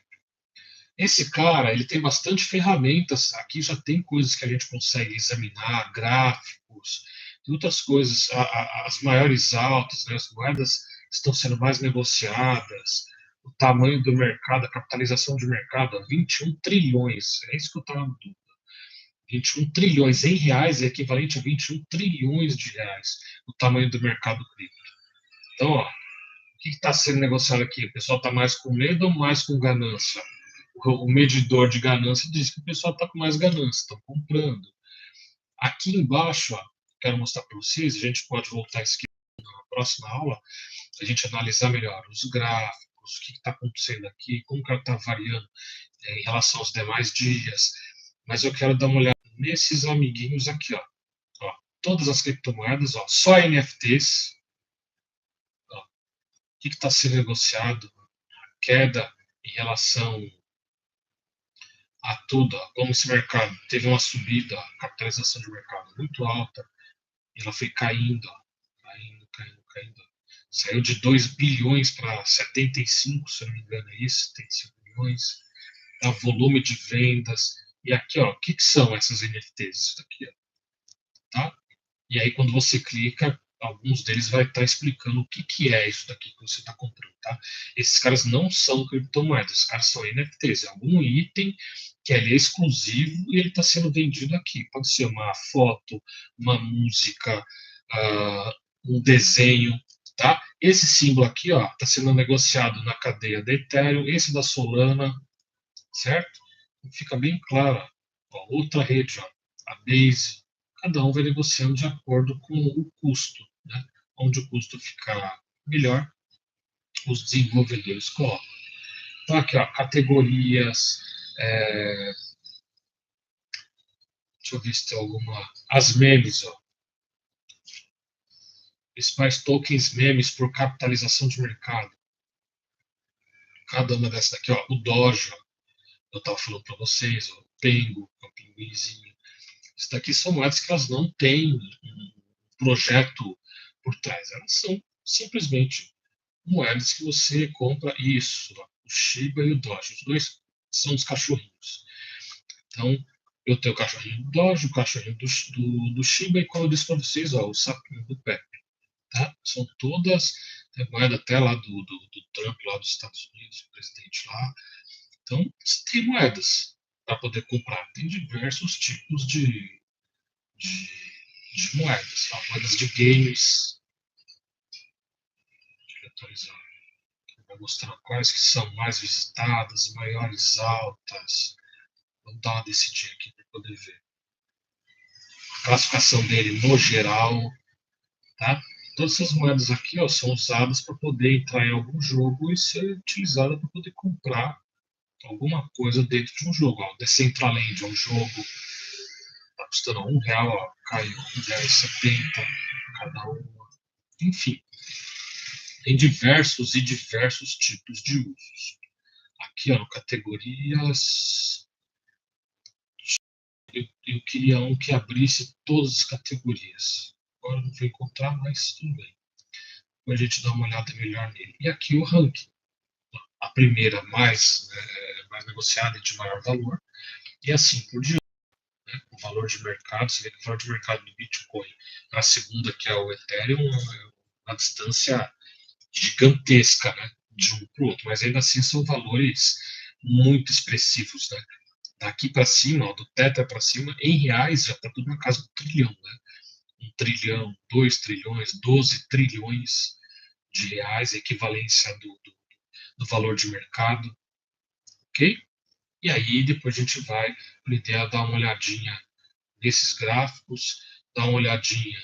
Esse cara, ele tem bastante ferramentas. Aqui já tem coisas que a gente consegue examinar, gráficos, e outras coisas, as maiores altas, né, as moedas estão sendo mais negociadas, o tamanho do mercado, a capitalização de mercado, 21 trilhões. É isso que eu estava na dúvida. 21 trilhões em reais é equivalente a 21 trilhões de reais, o tamanho do mercado cripto. Então, ó, o que está sendo negociado aqui? O pessoal está mais com medo ou mais com ganância? O medidor de ganância diz que o pessoal está com mais ganância, estão comprando. Aqui embaixo, ó, quero mostrar para vocês, a gente pode voltar a esquerda na próxima aula, a gente analisar melhor os gráficos, o que está acontecendo aqui, como que ela está variando em relação aos demais dias. Mas eu quero dar uma olhada nesses amiguinhos aqui, ó. Ó, todas as criptomoedas, ó, só NFTs. Ó, o que está sendo negociado? Queda em relação a tudo, ó, como esse mercado teve uma subida, a capitalização de mercado muito alta, e ela foi caindo, ó, caindo. Saiu de 2 bilhões para 75, se eu não me engano, é isso, 75 bilhões. Tá, volume de vendas. E aqui, ó, o que são essas NFTs? Isso daqui, ó, tá? E aí, quando você clica, alguns deles vai estar explicando o que é isso daqui que você está comprando, tá? Esses caras não são criptomoedas, esses caras são NFTs, é algum item que ele é exclusivo e ele está sendo vendido aqui. Pode ser uma foto, uma música, um desenho, tá? Esse símbolo aqui, ó, está sendo negociado na cadeia da Ethereum, esse da Solana, certo? Fica bem claro. Ó, outra rede, ó, a Base, cada um vai negociando de acordo com o custo, né? Onde o custo ficar melhor, os desenvolvedores colocam. Então, aqui, ó, categorias, deixa eu ver se tem alguma. As memes, ó. Principais tokens memes por capitalização de mercado. Cada uma dessas daqui, ó. O Dojo, eu estava falando para vocês, ó. O Pengo, o Pinguinzinho. Isso daqui são moedas que elas não têm um projeto por trás. Elas são simplesmente moedas que você compra. Isso, ó, o Shiba e o Doge. Os dois são os cachorrinhos. Então, eu tenho o cachorrinho do Doge, o cachorrinho do Shiba, e como eu disse para vocês, ó, o sapinho do Pepe. Tá? São todas moeda até lá do Trump, lá dos Estados Unidos, o presidente lá. Então, você tem moedas para poder comprar. Tem diversos tipos de, de moedas. Ó, moedas de games. Deixa eu atualizar. Vai mostrar quais que são mais visitadas, maiores, altas. Vamos dar uma decidinha aqui para poder ver. A classificação dele no geral, tá? Todas essas moedas aqui, ó, são usadas para poder entrar em algum jogo e ser utilizada para poder comprar alguma coisa dentro de um jogo. Ó, Decentraland é um jogo, tá custando R$1, ó, caiu R$1,70 cada uma. Enfim, tem diversos e diversos tipos de usos. Aqui, ó, no categorias, eu queria um que abrisse todas as categorias. Agora não vou encontrar, mas tudo bem. Depois a gente dá uma olhada melhor nele. E aqui o ranking. A primeira mais negociada e de maior valor. E assim por diante. Né? O valor de mercado, você vê que o valor de mercado do Bitcoin, a segunda, que é o Ethereum, é uma distância gigantesca, né? De um para o outro. Mas ainda assim são valores muito expressivos, né? Daqui para cima, ó, do Tether para cima, em reais já está tudo na casa do trilhão, né? 1 trilhão, 2 trilhões, 12 trilhões de reais, equivalência do valor de mercado, ok? E aí depois a gente vai aprender a dar uma olhadinha nesses gráficos, dar uma olhadinha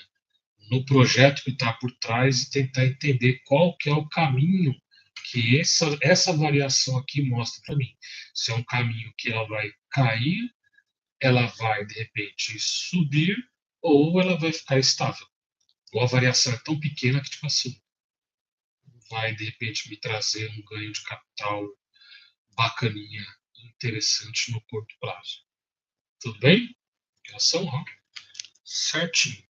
no projeto que está por trás e tentar entender qual que é o caminho que essa variação aqui mostra para mim. Se é um caminho que ela vai cair, ela vai, de repente, subir, ou ela vai ficar estável. Ou a variação é tão pequena que, tipo assim, vai, de repente, me trazer um ganho de capital bacaninha, interessante no curto prazo. Tudo bem? Já são, ó, certinho,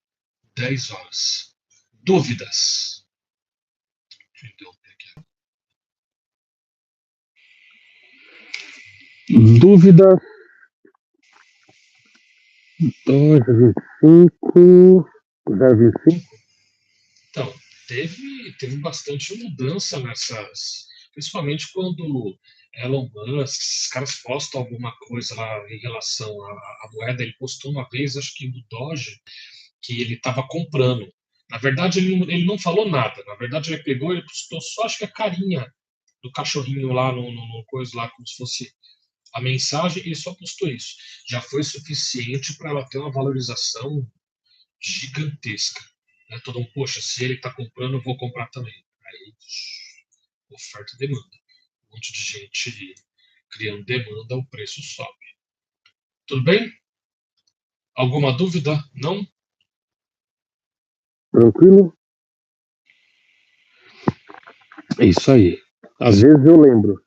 10 horas. Dúvidas? Deixa eu interromper aqui. Dúvidas? 2,25. 0,25. Então, teve bastante mudança nessas, principalmente quando Elon Musk, esses caras postam alguma coisa lá em relação à moeda. Ele postou uma vez, acho que do Doge, que ele estava comprando. Na verdade, ele não falou nada. Na verdade, ele pegou e postou só, acho que a carinha do cachorrinho lá no coisa lá, como se fosse a mensagem, e ele só postou isso. Já foi suficiente para ela ter uma valorização gigantesca. Né? Todo mundo, poxa, se ele está comprando, eu vou comprar também. Aí, oferta e demanda. Um monte de gente criando demanda, o preço sobe. Tudo bem? Alguma dúvida? Não? Tranquilo? É isso aí. Às vezes eu lembro.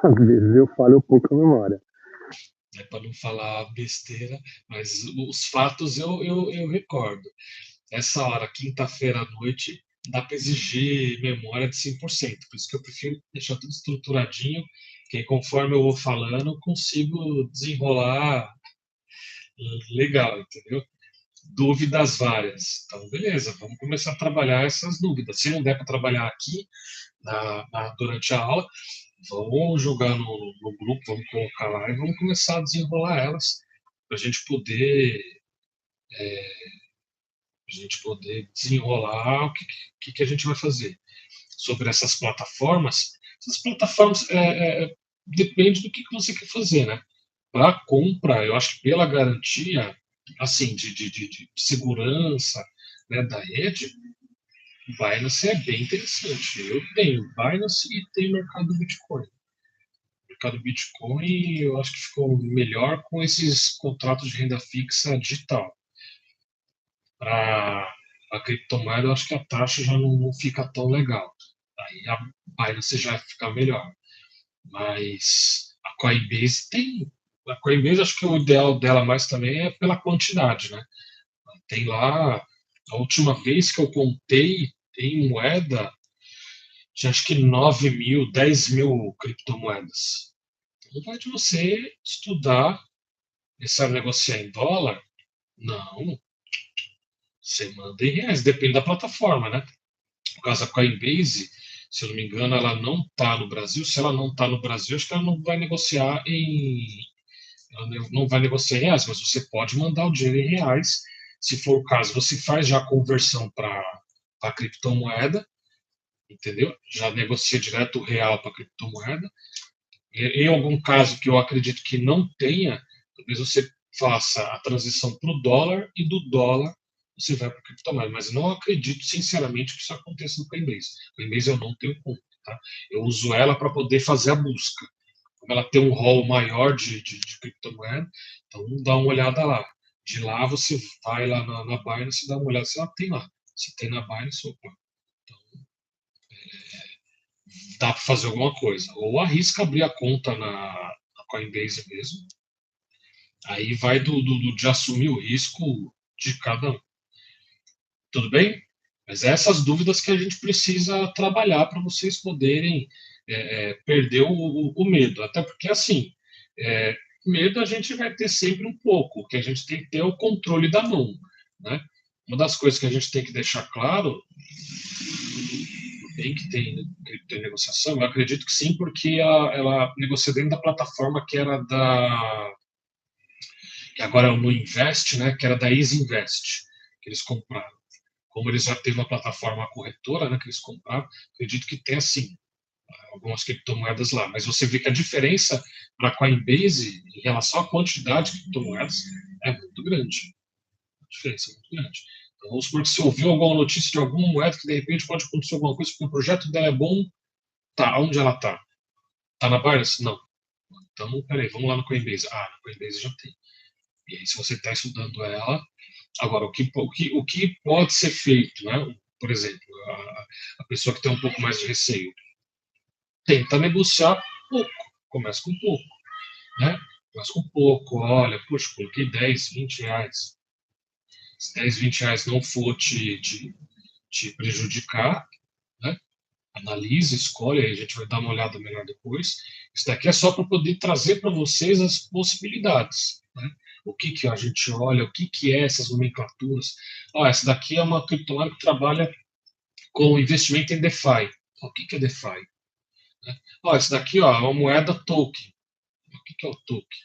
Às vezes eu falho um pouco a memória. É para não falar besteira, mas os fatos eu recordo. Essa hora, quinta-feira à noite, dá para exigir memória de 100%. Por isso que eu prefiro deixar tudo estruturadinho, que aí, conforme eu vou falando, eu consigo desenrolar legal, entendeu? Dúvidas várias. Então, beleza, vamos começar a trabalhar essas dúvidas. Se não der para trabalhar aqui durante a aula, vamos jogar no grupo, vamos colocar lá e vamos começar a desenrolar elas para a gente poder desenrolar o que a gente vai fazer sobre essas plataformas. Essas plataformas depende do que você quer fazer, né? Para compra, eu acho que pela garantia assim, de segurança, né, da rede, o Binance é bem interessante. Eu tenho Binance e tenho mercado Bitcoin. O mercado Bitcoin eu acho que ficou melhor com esses contratos de renda fixa digital. Para a criptomoeda, eu acho que a taxa já não fica tão legal. Aí a Binance já fica melhor. Mas a Coinbase tem. A Coinbase, acho que o ideal dela mais também é pela quantidade, né? Tem lá, a última vez que eu contei, tem moeda, tinha acho que 9 mil, 10 mil criptomoedas. Então vai de você estudar e sabe negociar em dólar? Não, você manda em reais, depende da plataforma, né? No caso da Coinbase, se eu não me engano, ela não está no Brasil. Se ela não está no Brasil, acho que ela não vai negociar em. Ela não vai negociar em reais, mas você pode mandar o dinheiro em reais. Se for o caso, você faz já a conversão para a criptomoeda, entendeu? Já negocia direto o real para a criptomoeda. Em algum caso que eu acredito que não tenha, talvez você faça a transição para o dólar e do dólar você vai para a criptomoeda. Mas não acredito, sinceramente, que isso aconteça no Coinbase. Coinbase eu não tenho conta. Tá? Eu uso ela para poder fazer a busca. Como ela tem um rol maior de criptomoeda, então dá uma olhada lá. De lá você vai lá na Binance e dá uma olhada se ela tem lá. Se tem na Binance, opa, dá para fazer alguma coisa. Ou arrisca abrir a conta na Coinbase mesmo. Aí vai de assumir o risco de cada um. Tudo bem? Mas essas dúvidas que a gente precisa trabalhar para vocês poderem perder o medo. Até porque, assim, é, medo a gente vai ter sempre um pouco. O que a gente tem que ter é o controle da mão. Né? Uma das coisas que a gente tem que deixar claro, tem que ter negociação, eu acredito que sim, porque ela negocia dentro da plataforma que era que agora é o Nuinvest, né, que era da Easy Invest, que eles compraram. Como eles já têm uma plataforma corretora, né, que eles compraram, acredito que tem, assim, algumas criptomoedas lá. Mas você vê que a diferença para a Coinbase, em relação à quantidade de criptomoedas, é muito grande. A diferença é muito grande. Então, vamos supor que se ouviu alguma notícia de alguma moeda que, de repente, pode acontecer alguma coisa, porque o projeto dela é bom, tá, onde ela tá? Tá na Binance? Não. Então, peraí, vamos lá no Coinbase. Ah, na Coinbase já tem. E aí, se você está estudando ela, agora, o que pode ser feito, né? Por exemplo, a pessoa que tem um pouco mais de receio, tenta negociar pouco, começa com pouco, né? Começa com pouco, olha, poxa, coloquei 10, 20 reais. Se 10, 20 reais não for te prejudicar, né? Analise, escolhe, aí a gente vai dar uma olhada melhor depois. Isso daqui é só para poder trazer para vocês as possibilidades. Né? O que, que a gente olha, o que, que é essas nomenclaturas. Ah, essa daqui é uma criptomoeda que trabalha com investimento em DeFi. O que, que é DeFi? Né? Ah, essa daqui ó, é uma moeda token. O que, que é o token?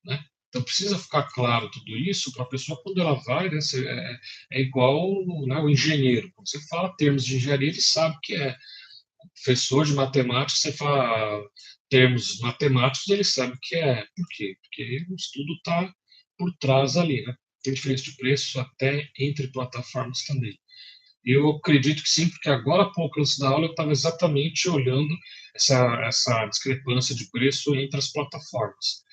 Né? Então precisa ficar claro tudo isso para a pessoa, quando ela vai, né, é igual, né, o engenheiro. Quando você fala termos de engenharia, ele sabe o que é. Professor de matemática, você fala termos matemáticos, ele sabe o que é. Por quê? Porque o estudo está por trás ali, né? Tem diferença de preço até entre plataformas também. Eu acredito que sim, porque agora há pouco, antes da aula, eu estava exatamente olhando essa discrepância de preço entre as plataformas.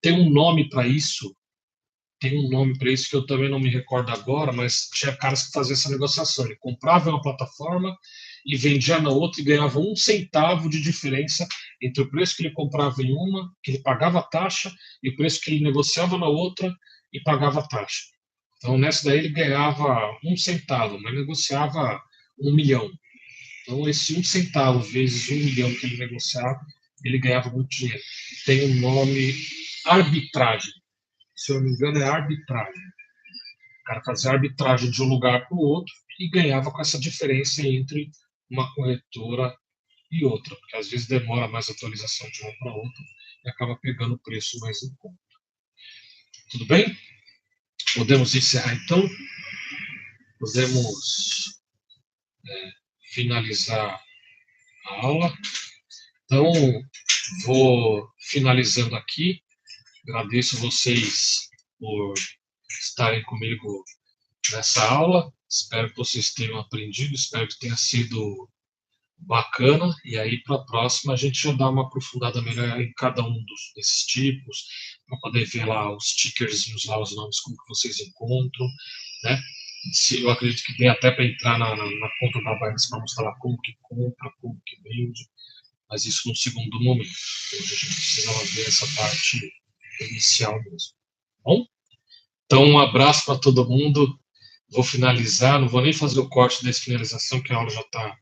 Tem um nome para isso, tem um nome para isso que eu também não me recordo agora, mas tinha caras que faziam essa negociação. Ele comprava uma plataforma e vendia na outra e ganhava um centavo de diferença entre o preço que ele comprava em uma, que ele pagava a taxa, e o preço que ele negociava na outra e pagava a taxa. Então, nessa daí ele ganhava um centavo, mas negociava 1 milhão. Então, esse um centavo vezes 1 milhão que ele negociava, ele ganhava muito dinheiro. Tem um nome arbitragem. Se eu não me engano, é arbitragem. O cara fazia arbitragem de um lugar para o outro e ganhava com essa diferença entre uma corretora e outra, porque às vezes demora mais a atualização de uma para outra e acaba pegando o preço mais em conta. Tudo bem? Podemos encerrar então? Podemos finalizar a aula. Então, vou finalizando aqui. Agradeço vocês por estarem comigo nessa aula. Espero que vocês tenham aprendido, espero que tenha sido bacana. E aí, para a próxima, a gente já dá uma aprofundada melhor em cada um desses tipos, para poder ver lá os stickerzinhos, lá os nomes, como que vocês encontram, né? Se, eu acredito que tem até para entrar na conta da Binance para mostrar lá como que compra, como que vende, mas isso no segundo momento. Hoje a gente precisava ver essa parte inicial mesmo. Bom? Então, um abraço para todo mundo. Vou finalizar, não vou nem fazer o corte dessa finalização, que a aula já está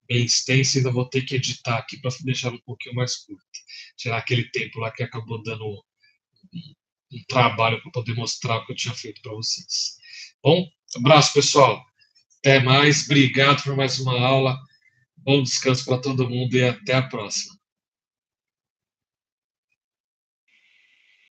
bem extensa, ainda vou ter que editar aqui para deixar um pouquinho mais curto. Tirar aquele tempo lá que acabou dando um trabalho para poder mostrar o que eu tinha feito para vocês. Bom, abraço, pessoal. Até mais. Obrigado por mais uma aula. Bom descanso para todo mundo e até a próxima.